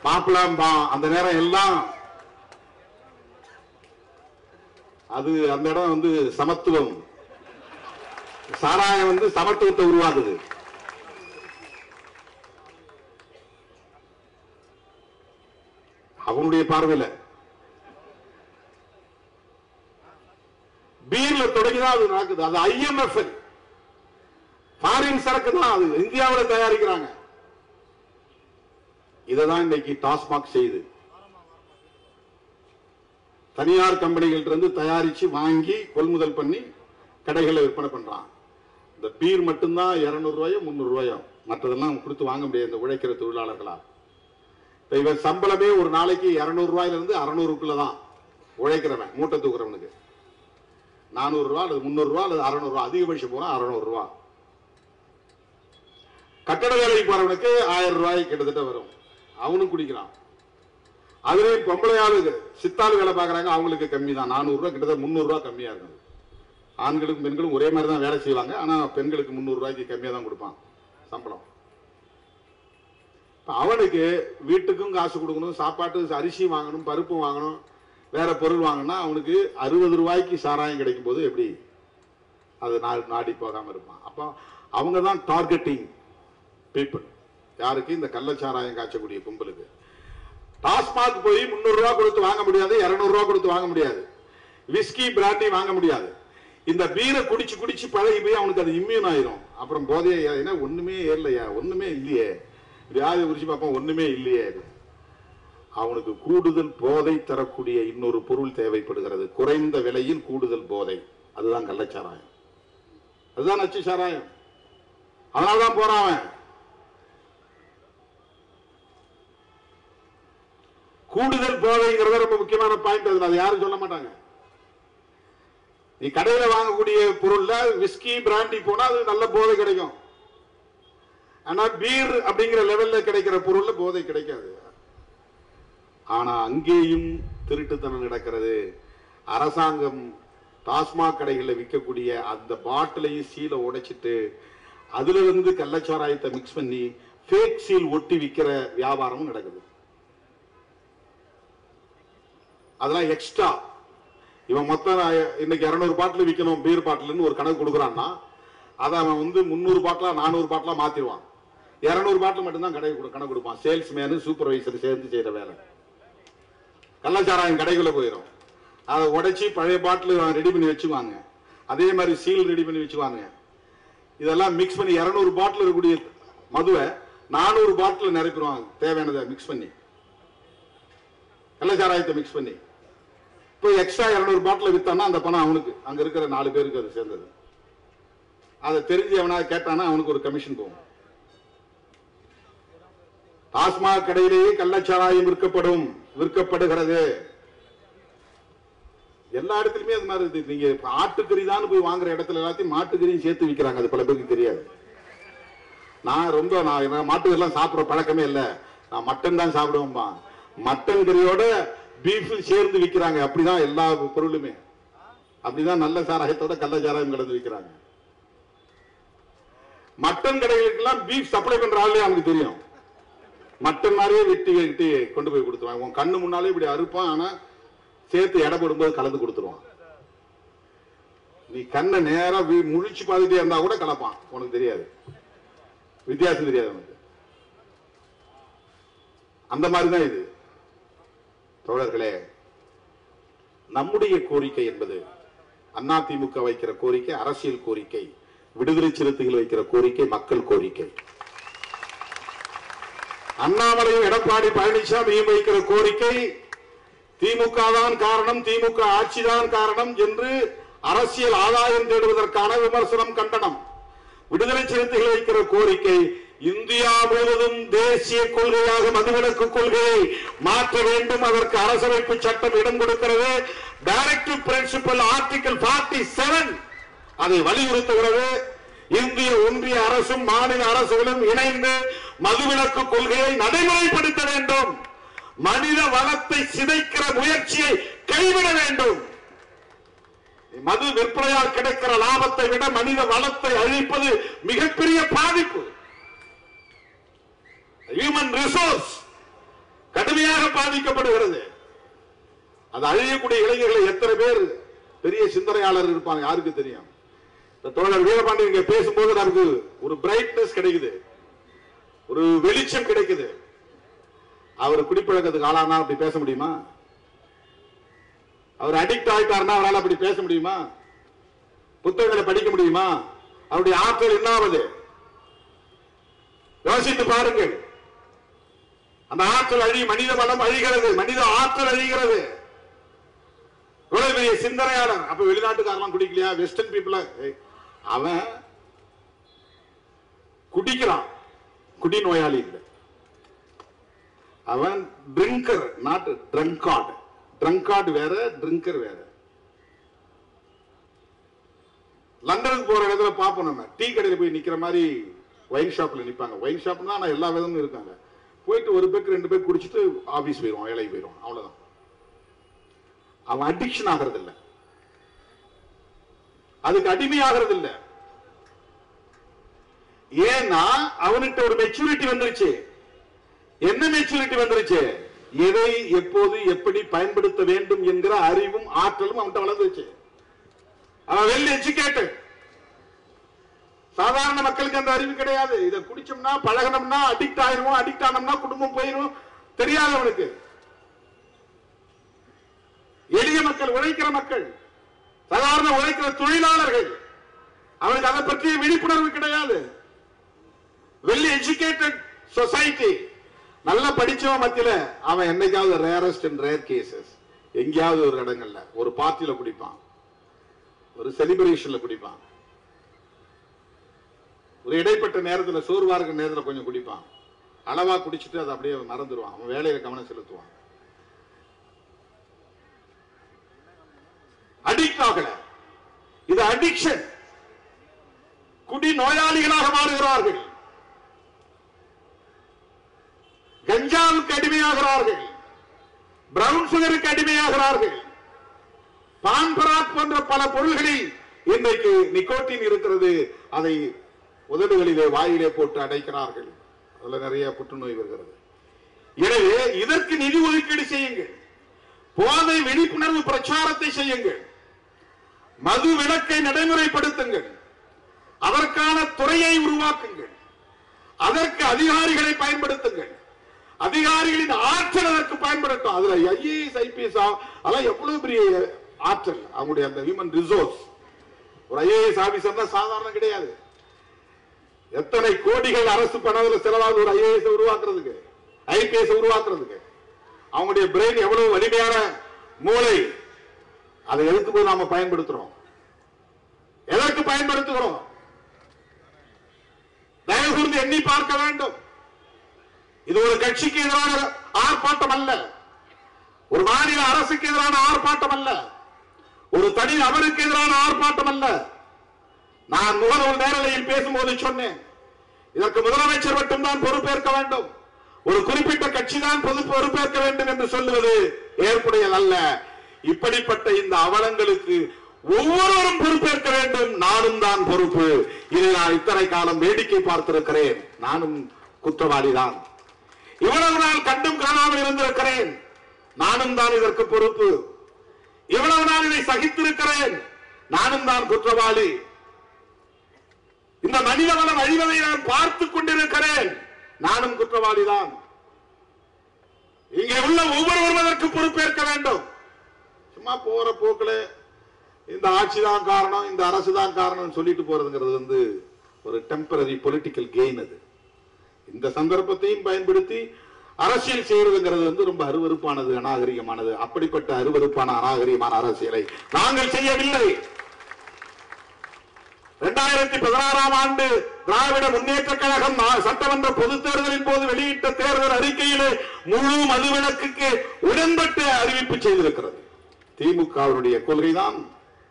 மாப்பிளாம்பா. அந்த நேரம் எல்லாம் அது அந்த இடம் வந்து சமத்துவம், சாராயம் வந்து சமத்துவத்தை உருவாக்குது. அவனுடைய பார்வையில பீர்ல தொடங்கிதான் அது நடக்குது. அது IMF ஃபாரின் சரக்கு தான், அது இந்தியாவில் தயாரிக்கிறாங்க. இததான் இன்னைக்கு டாஸ்மாக் செய்து தனியார் கம்பெனிகள் இருந்து தயாரிச்சு வாங்கி கொள்முதல் பண்ணி கடைகளில் விற்பனை பண்றான். இந்த பீர் மட்டும்தான் 200 ரூபாயோ 300 ரூபாயோ, மற்றதெல்லாம் கொடுத்து வாங்க முடியாது இந்த உழைக்கிற தொழிலாளர்களா. இவன் சம்பளமே ஒரு நாளைக்கு 200 ரூபாயில இருந்து 600க்குள்ளதான் உழைக்கிறவன், மூட்டை தூக்குறவனுக்கு 400 ரூபாய் அல்லது 300 ரூபாய் அல்லது 600 ரூபாய், அதிகபட்சம் போனா 600 ரூபாய். கட்டட வேலைக்கு போறவனுக்கு 1000 ரூபாய் கிட்டத்தட்ட வரும், அவனும் குடிக்கிறான். அதுலயும் பொம்பளை ஆளுக்கு சித்தாள் வேலை பாக்குறாங்க, அவங்களுக்கு கம்மி தான், 400 ரூபாய் கிட்டத்தட்ட 300 ரூபாய் கம்மியா இருக்கும். ஆண்களுக்கும் பெண்களும் ஒரே மாதிரி தான் வேலை செய்வாங்க, ஆனா பெண்களுக்கு 300 ரூபாய்க்கு கம்மியா தான் கொடுப்பான் சம்பளம். அவனுக்கு வீட்டுக்கும் காசு கொடுக்கணும், சாப்பாட்டு அரிசி வாங்கணும், பருப்பு வாங்கணும், வேற பொருள் வாங்கினா அவனுக்கு 60 ரூபாய்க்கு சாராயம் கிடைக்கும் போது எப்படி அது நாடி போகாம இருப்பான். அப்ப அவங்க தான் டார்கெட்டிங் பீப்புள். யாருக்கு? இந்த கள்ளச்சாராயம் காய்ச்சக்கூடிய கும்பலுக்கு. டாஸ்மாக் போய் 300 ரூபாய் கொடுத்து வாங்க முடியாது, 200 ரூபாய் கொடுத்து வாங்க முடியாது, விஸ்கி பிராண்டி வாங்க முடியாது. இந்த பீரை குடிச்சு குடிச்சு பழகி போய் அவனுக்கு அது இம்யூன் ஆயிரும். அப்புறம் போதைய ஒண்ணுமே ஏறலையா, ஒண்ணுமே இல்லையே, வியாதி குறிச்சு பார்ப்போம், ஒண்ணுமே இல்லையே. அவனுக்கு கூடுதல் போதை தரக்கூடிய இன்னொரு பொருள் தேவைப்படுகிறது, குறைந்த விலையில் கூடுதல் போதை. அதுதான் கள்ளச்சாராயம், அதுதான் நச்சு சாராயம். அதனால்தான் போறான் அவன். கூடுதல் போதைங்கிறத ரொம்ப முக்கியமான பாயிண்ட். அது யாரும் சொல்ல மாட்டாங்க. நீ கடையில வாங்கக்கூடிய பொருள்ல விஸ்கி பிராண்டி போனா அது நல்ல போதை கிடைக்கும். ஆனா பீர் அப்படிங்கிற லெவல்ல கிடைக்கிற பொருள்ல போதை கிடைக்காது. ஆனா அங்கேயும் திருட்டுத்தனம் நடக்கிறது. அரசாங்கம் டாஸ்மாக் கடைகளில் விற்கக்கூடிய அந்த பாட்டிலையும் சீலை உடைச்சிட்டு அதுல கள்ளச்சாராயத்தை மிக்ஸ் பண்ணி ஃபேக் சீல் ஒட்டி விற்கிற வியாபாரமும் நடக்குது. அதெல்லாம் எக்ஸ்ட்ரா. இவன் மொத்தம் இன்னைக்கு 200 பாட்டில் விற்கணும் பீர் பாட்டில்னு ஒரு கணக்கு கொடுக்குறான்னா அதை அவன் 300 பாட்டிலா 400 பாட்டிலா மாத்திடுவான். 200 பாட்டில் மட்டும்தான் கடை கணக்கு கொடுப்பான். சேல்ஸ்மேனு சூப்பர்வைசர் சேர்ந்து செய்யற வேலை. கள்ளச்சாராயம் கடைக்குள்ள போயிடும். அதை உடைச்சி பழைய பாட்டில் ரெடி பண்ணி வச்சுக்குவாங்க. அதே மாதிரி சீல் ரெடி பண்ணி வச்சுக்குவாங்க. இதெல்லாம் மிக்ஸ் பண்ணி 200 பாட்டில் இருக்கக்கூடிய மதுவை 400 பாட்டில் நிரப்பிடுவாங்க. தேவையானதை மிக்ஸ் பண்ணி கள்ளச்சாராயத்தை மிக்ஸ் பண்ணி இப்போ எக்ஸ்ட்ரா 200 பாட்டில் வித்தானா அந்த பணம் அவனுக்கு, அங்க இருக்கிற 4 பேருக்கு அது சேர்ந்தது. அதை தெரிஞ்சு அவனா கேட்டானா அவனுக்கு ஒரு கமிஷன் போகும். டாஸ்மாக் கடையிலேயே கள்ளச்சாராயம் விற்கப்படுகிறது. எல்லா இடத்துலயுமே அது மாதிரி இருக்கு. நீங்க ஆட்டுக்கறி தான் போய் வாங்குற இடத்துல எல்லாத்தையும் மாட்டுக்கறியும் சேர்த்து விற்கிறாங்க. அது பல பேருக்கு தெரியாது. நான் மாட்டுக்கறிலாம் சாப்பிடுற பழக்கமே இல்லை. நான் மட்டன் தான் சாப்பிடுவேன்பா. மட்டன் கறியோட பீஃப் சேர்ந்து விற்கிறாங்க. அப்படிதான் எல்லா பொருளுமே. அப்படிதான் நல்ல சாராயத்தோட கள்ளச்சாராயம் கலந்து விற்கிறாங்க. மட்டன் கடைகளுக்கெல்லாம் பீஃப் சப்ளை பண்ற ஆளே அவனுக்கு தெரியும். மட்டன் மாதிரியே வெட்டி கொண்டு போய் கொடுத்துருவாங்க. உன் கண்ணு முன்னாலே இப்படி அறுப்பான். ஆனா சேர்த்து எடை போடும்போது கலந்து கொடுத்துருவான். நீ கண்ணை நேரா முழிச்சு பார்த்துட்டே இருந்தா கூட கலப்பான். உனக்கு தெரியாது, வித்தியாசம் தெரியாது உனக்கு. அந்த மாதிரிதான் இது. தோழர்களே, நம்முடைய கோரிக்கை என்பது அதிமுக வைக்கிற கோரிக்கை அரசியல் கோரிக்கை, விடுதலை சிறுத்தைகள் வைக்கிற கோரிக்கை மக்கள் கோரிக்கை. அண்ணாமலையும் எடப்பாடி பழனிசாமியும் வைக்கிற கோரிக்கை திமுக தான் காரணம், திமுக ஆட்சிதான் காரணம் என்று அரசியல் ஆதாயம் தேடுவதற்கான விமர்சனம், கண்டனம். விடுதலை சிறுத்தைகள் வைக்கிற கோரிக்கை இந்தியா முழுவதும் தேசிய கொள்கையாக மதுவிலக்கு கொள்கையை மாற்ற வேண்டும். அதற்கு அரசமைப்பு சட்டம் இடம் கொடுக்கிறது. டைரக்டிவ் பிரின்சிபல் ஆர்டிகல் 47 அதை வலியுறுத்துகிறது. இந்திய ஒன்றிய அரசும் மாநில அரசுகளும் இணைந்து மதுவிலக்கு கொள்கையை நடைமுறைப்படுத்த வேண்டும். மனித வளத்தை சிதைக்கிற முயற்சியை கைவிட வேண்டும். மது விற்பனையால் கிடைக்கிற லாபத்தை விட மனித வளத்தை அழிப்பது மிகப்பெரிய பாதிப்பு. ஹியூமன் ரிசோர்ஸ் கடுமையாக பாதிக்கப்படுகிறது. அது அழியக்கூடிய இளைஞர்களை எத்தனை பேர் பெரிய சிந்தனையாளர் இருப்பாங்க யாருக்கு தெரியும். தோழர் வீரபாண்டி இங்க பேசும்போது நமக்கு ஒரு பிரைட்னஸ் கிடைக்குது, ஒரு வெளிச்சம் கிடைக்குது. அவர் குடிப்பழக்கத்துக்கு ஆளானா அப்படி பேச முடியுமா? அவர் அடிக்ட் ஆயிட்டாருன்னா அவரால் அப்படி பேச முடியுமா? புத்தகங்களை படிக்க முடியுமா? அவருடைய ஆற்றல் என்னாவது யோசித்து பாருங்கள். அந்த ஆற்றல் மனித வளம் அழிகிறது, மனித ஆற்றல் அழிகிறது. பெரிய சிந்தனையாளர். அப்ப வெளிநாட்டுக்காரெல்லாம் குடிக்கலையா? வெஸ்டர்ன் பீப்புள அவன் குடிக்கிறான், குடி நோயாளி இல்லை. அவன் ட்ரிங்கர், நாட் ட்ரங்கார்டு. ட்ரங்கார்டு வேற, ட்ரிங்கர் வேற. லண்டனுக்கு போற இடத்துல பார்ப்போம், நம்ம டீ கடையில் போய் நிக்கிற மாதிரி ஒயின் ஷாப்ல நிப்பாங்க. ஒயின் ஷாப்னா ஆனா எல்லா விதமும் இருக்காங்க. போயிட்டு ஒரு பேக்கு 2 பேக் குடிச்சிட்டு ஆபீஸ் போயிடும், வேலைக்கு போயிடும், அவ்வளவுதான். அவன் அடிக்ஷன் ஆகிறது இல்லை, அதுக்கு அடிமையாகிறது இல்லை. ஏன்னா அவனுக்கு ஒரு மெச்சூரிட்டி வந்துருச்சு. என்ன மெச்சூரிட்டி வந்துருச்சு? எதை எப்போது எப்படி பயன்படுத்த வேண்டும் என்கிற அறிவும் ஆற்றலும் அவன்கிட்ட வளர்ந்துருச்சு. அவன் வெல் எஜுகேட்டட். சாதாரண மக்களுக்கு அந்த அறிவு கிடையாது. இதை குடிச்சோம்னா பழகணும்னா அடிக்ட் ஆயிருவோம், அடிக்ட் ஆனோம்னா குடும்பம் போயிடும், தெரியாது அவனுக்கு. எளிய மக்கள், உழைக்கிற மக்கள், சாதாரண உழைக்கிற தொழிலாளர்கள், அவனுக்கு அதை பற்றிய விழிப்புணர்வு கிடையாது. வெல் எஜுகேட்டட் சொசைட்டி, நல்லா படிச்சவன் மத்தியில அவன் என்னைக்காவது ரேரஸ்ட் அண்ட் ரேர் கேசஸ் எங்கேயாவது ஒரு இடங்கள்ல ஒரு பார்ட்டியில குடிப்பான், ஒரு செலிபிரேஷன்ல குடிப்பான், ஒரு இடைப்பட்ட நேரத்தில் சோர்வா இருக்கிற நேரத்தில் கொஞ்சம் குடிப்பான். அளவா குடிச்சிட்டு அதை அப்படியே மறந்துடுவான். அவன் வேலையில கவனம் செலுத்துவான். அடிக்ட் ஆகல. இது அடிக்ஷன். குடி நோயாளிகளாக மாறுகிறார்கள், கஞ்சாவுக்கு அடிமையாகிறார்கள், பிரவுன் சுகருக்கு அடிமையாகிறார்கள். பான் பராக் போன்ற பல பொருள்களில் இன்றைக்கு நிக்கோட்டின் இருக்கிறது. அதை உதடுகளிலே வாயிலே போட்டு அடைக்கிறார்கள். அதுல நிறைய புற்றுநோய் வருகிறது. எனவே இதற்கு நிதி ஒதுக்கீடு செய்யுங்கள், போதை விழிப்புணர்வு பிரச்சாரத்தை செய்யுங்கள், மது விலக்கை நடைமுறைப்படுத்துங்கள், அதற்கான துறையை உருவாக்குங்கள், அதற்கு அதிகாரிகளை பயன்படுத்துங்கள், அதிகாரிகளின் ஆற்றல் அதற்கு பயன்படுத்தும். அதுல ஐஏஎஸ் ஐபிஎஸ் அதெல்லாம் எவ்வளவு பெரிய ஆற்றல், அவங்களுடைய அந்த ஹியூமன் ரிசோர்ஸ். ஒரு ஐஏஎஸ் ஆபீசர் சாதாரண கிடையாது. எத்தனை கோடிகள் அரசு பணத்தில் செலவாக ஒரு ஐஏஎஸ் உருவாக்குறதுக்கு, ஐபிஎஸ் உருவாக்குறதுக்கு. அவங்களுடைய பிரெயின் எவ்வளவு வலிமையான மூளை. அதை எதுக்கு போய் நாம பயன்படுத்துறோம்? எதற்கு பயன்படுத்துகிறோம்? தயவு கூர்ந்து எண்ணி பார்க்க வேண்டும். இது ஒரு கட்சிக்கு எதிரான ஆர்ப்பாட்டம் அல்ல, ஒரு மாநில அரசுக்கு எதிரான ஆர்ப்பாட்டம் அல்ல, ஒரு தனி நபருக்கு எதிரான ஆர்ப்பாட்டம் அல்ல. நான் முகநூல் நேரலையில் பேசும்போது சொன்னேன், இதற்கு முதலமைச்சர் மட்டும்தான் பொறுப்பேற்க வேண்டும், ஒரு குறிப்பிட்ட கட்சி தான் பொறுப்பேற்க வேண்டும் என்று சொல்லுவது ஏற்புடையதல்ல. இப்படிப்பட்ட இந்த அவலங்களுக்கு ஒவ்வொருவரும் பொறுப்பேற்க வேண்டும். நானும் தான் பொறுப்பு. இதை நான் இத்தனை காலம் வேடிக்கை பார்த்திருக்கிறேன். நானும் குற்றவாளிதான். இவ்வளவு நாள் கண்டும் காணாமல் இருந்திருக்கிறேன். நானும் தான் இதற்கு பொறுப்பு. இவ்வளவு நாள் இதை சகித்திருக்கிறேன். நானும் தான் குற்றவாளி. இந்த மனித வளம் அழிவதை நான் பார்த்துக் கொண்டிருக்கிறேன். நானும் குற்றவாளிதான். இங்கே உள்ள ஒவ்வொருவரும் அதற்கு பொறுப்பேற்க வேண்டும். சும்மா போற போக்குல இந்த ஆட்சி தான் காரணம், இந்த அரசு தான் காரணம் சொல்லிட்டு போறதுங்கிறது ஒரு டெம்பரரி பொலிட்டிக்கல் கெயின். அது இந்த சந்தர்ப்பத்தையும் பயன்படுத்தி அரசியல் செய்யறதுங்கிறது ரொம்ப அருவருப்பானது, அநாகரிகமானது. அப்படிப்பட்ட அருவருப்பான அநாகரிகமான அரசியலை நாங்கள் செய்யவில்லை. 2016 ஆண்டு திராவிட முன்னேற்ற கழகம் சட்டமன்ற பொதுத் தேர்தலின் போது வெளியிட்ட தேர்தல் அறிக்கையிலே முழு மதுவிலக்குக்கு உடன்பட்டு அறிவிப்பு செய்திருக்கிறது. திமுகவினுடைய கொள்கைதான்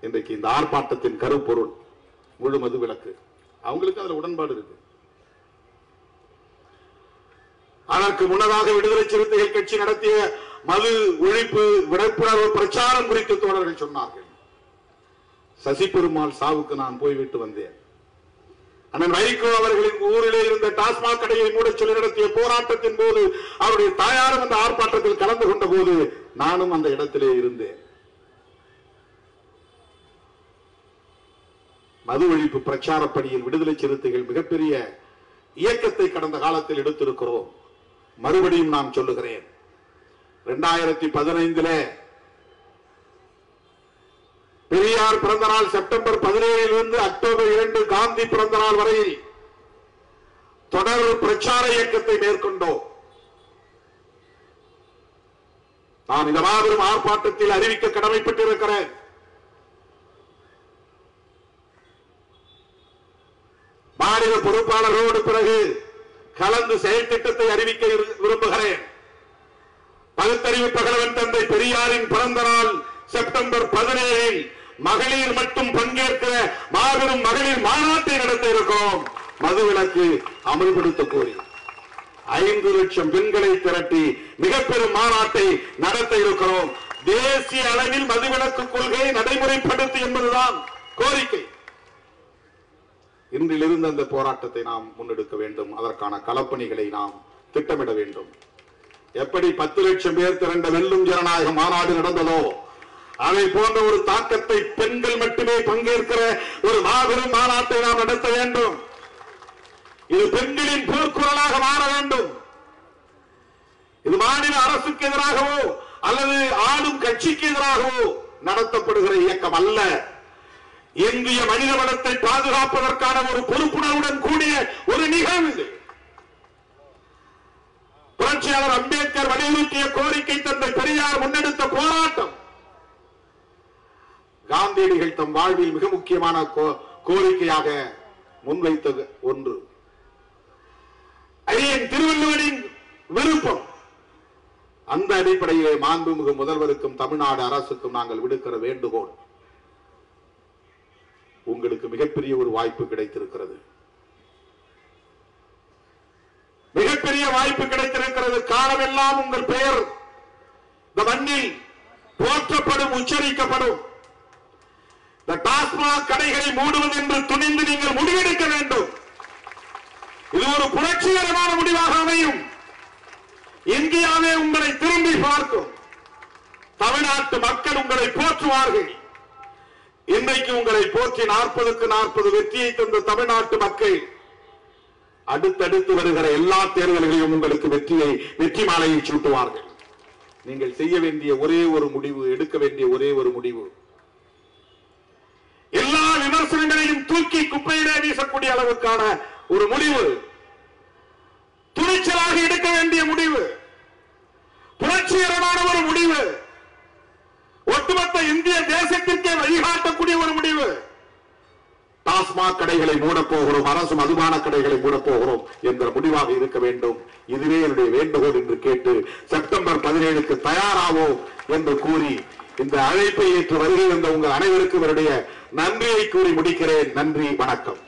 இன்றைக்கு இந்த ஆர்ப்பாட்டத்தின் கருப்பொருள், முழு மதுவிலக்கு. அவங்களுக்கு அதுல உடன்பாடு இருக்கு. அதற்கு முன்னதாக விடுதலை சிறுத்தைகள் கட்சி நடத்திய மது ஒழிப்பு விழிப்புணர்வு பிரச்சாரம் குறித்து தோழர்கள் சொன்னார்கள். சசி பெருமாள் சாவுக்கு நான் போய்விட்டு வந்தேன். அண்ணன் வைகோ அவர்களின் ஊரிலே இருந்த டாஸ்மாக் கடையை மூட சொல்லி நடத்திய போராட்டத்தின் போது அவருடைய தாயாரும் அந்த ஆர்ப்பாட்டத்தில் கலந்து கொண்ட போது நானும் அந்த இடத்திலே இருந்தேன். மது ஒழிப்பு பிரச்சார பணியில் விடுதலை சிறுத்தைகள் மிகப்பெரிய இயக்கத்தை கடந்த காலத்தில் எடுத்திருக்கிறோம். மறுபடியும் நான் சொல்லுகிறேன், 2015 பெரியார் பிறந்த நாள் செப்டம்பர் 17 அக்டோபர் 2 காந்தி பிறந்த நாள் வரையில் தொடர் பிரச்சார இயக்கத்தை மேற்கொண்டோம். நான் இந்த மாபெரும் ஆர்ப்பாட்டத்தில் அறிவிக்க கடமைப்பட்டிருக்கிறேன். மாநில பொறுப்பாளர்களோடு பிறகு கலந்து செயல் திட்டத்தை அறிவிக்க விரும்புகிறேன். பகுத்தறிவு பகலவன் தந்தை பெரியாரின் பிறந்த நாள் செப்டம்பர் 17 மகளிர் மட்டும் பங்கேற்கிற மாபெரும் மகளிர் மாநாட்டை நடத்த இருக்கிறோம். மதுவிலக்கு அமல்படுத்த கோரி 5 லட்சம் பெண்களை திரட்டி மிகப்பெரும் மாநாட்டை நடத்த இருக்கிறோம். தேசிய அளவில் மதுவிலக்கு கொள்கையை நடைமுறைப்படுத்து என்பதுதான் கோரிக்கை. இன்றிலிருந்து அந்த போராட்டத்தை நாம் முன்னெடுக்க வேண்டும். அதற்கான களப்பணிகளை நாம் திட்டமிட வேண்டும். எப்படி 10 லட்சம் பேர் திரண்ட வெல்லும் ஜனநாயக மாநாடு நடந்ததோ அதை போன்ற ஒரு தாக்கத்தை பெண்கள் மட்டுமே பங்கேற்கிற ஒரு மாபெரும் மாநாட்டை நாம் நடத்த வேண்டும். இது பெண்களின் போர்க்குரலாக மாற வேண்டும். இது மாநில அரசுக்கு எதிராகவோ அல்லது ஆளும் கட்சிக்கு எதிராகவோ நடத்தப்படுகிற இயக்கம் அல்ல. இந்திய மனித வளத்தை பாதுகாப்பதற்கான ஒரு பொறுப்புணர்வுடன் கூடிய ஒரு நிகழ்வு. புரட்சியாளர் அம்பேத்கர் வலியுறுத்திய கோரிக்கை தந்தை பெரியார் முன்னெடுத்த போராட்டம். காந்தியடிகள் தம் வாழ்வில் மிக முக்கியமான கோரிக்கையாக முன்வைத்தது ஒன்று. திருவள்ளுவரின் விருப்பம். அந்த அடிப்படையிலே மாண்புமிகு முதல்வருக்கும் தமிழ்நாடு அரசுக்கும் நாங்கள் விடுக்கிற வேண்டுகோள், உங்களுக்கு மிகப்பெரிய ஒரு வாய்ப்பு கிடைத்திருக்கிறது. மிகப்பெரிய வாய்ப்பு கிடைத்திருக்கிறது. காலமெல்லாம் உங்கள் பெயர் இந்த மண்ணில் போற்றப்படும், உச்சரிக்கப்படும். இந்த டாஸ்மாக் கடைகளை மூடுவது என்று துணிந்து நீங்கள் முடிவெடுக்க வேண்டும். இது ஒரு புரட்சிகரமான முடிவாக அமையும். இந்தியாவே உங்களை திரும்பி பார்க்கும். தமிழ்நாட்டு மக்கள் உங்களை போற்றுவார்கள். இன்றைக்கு உங்களை போற்றி 40க்கு 40 வெற்றியை தந்த தமிழ்நாட்டு மக்கள் அடுத்தடுத்து வருகிற எல்லா தேர்தல்களையும் உங்களுக்கு வெற்றி மாலையை சூட்டுவார்கள். நீங்கள் செய்ய வேண்டிய ஒரே ஒரு முடிவு, எடுக்க வேண்டிய ஒரே ஒரு முடிவு, எல்லா விமர்சனங்களையும் தூக்கி குப்பையிலே வீசக்கூடிய அளவுக்கான ஒரு முடிவு, துணிச்சலாக எடுக்க வேண்டிய முடிவு, புரட்சிகரமான ஒரு முடிவு, ஒட்டுமொத்த இந்திய தேசத்திற்கே வழிகாட்டக்கூடிய ஒரு முடிவு. டாஸ்மாக் கடைகளை மூடப்போகிறோம், அரசு மதுபான கடைகளை மூடப்போகிறோம் என்ற முடிவாக இருக்க வேண்டும். இதுவே என்னுடைய வேண்டுகோள் என்று கேட்டு செப்டம்பர் 17க்கு தயாராவோம் என்று கூறி இந்த அழைப்பை ஏற்று வருகை வந்த உங்கள் அனைவருக்கும் என்னுடைய நன்றியை கூறி முடிக்கிறேன். நன்றி, வணக்கம்.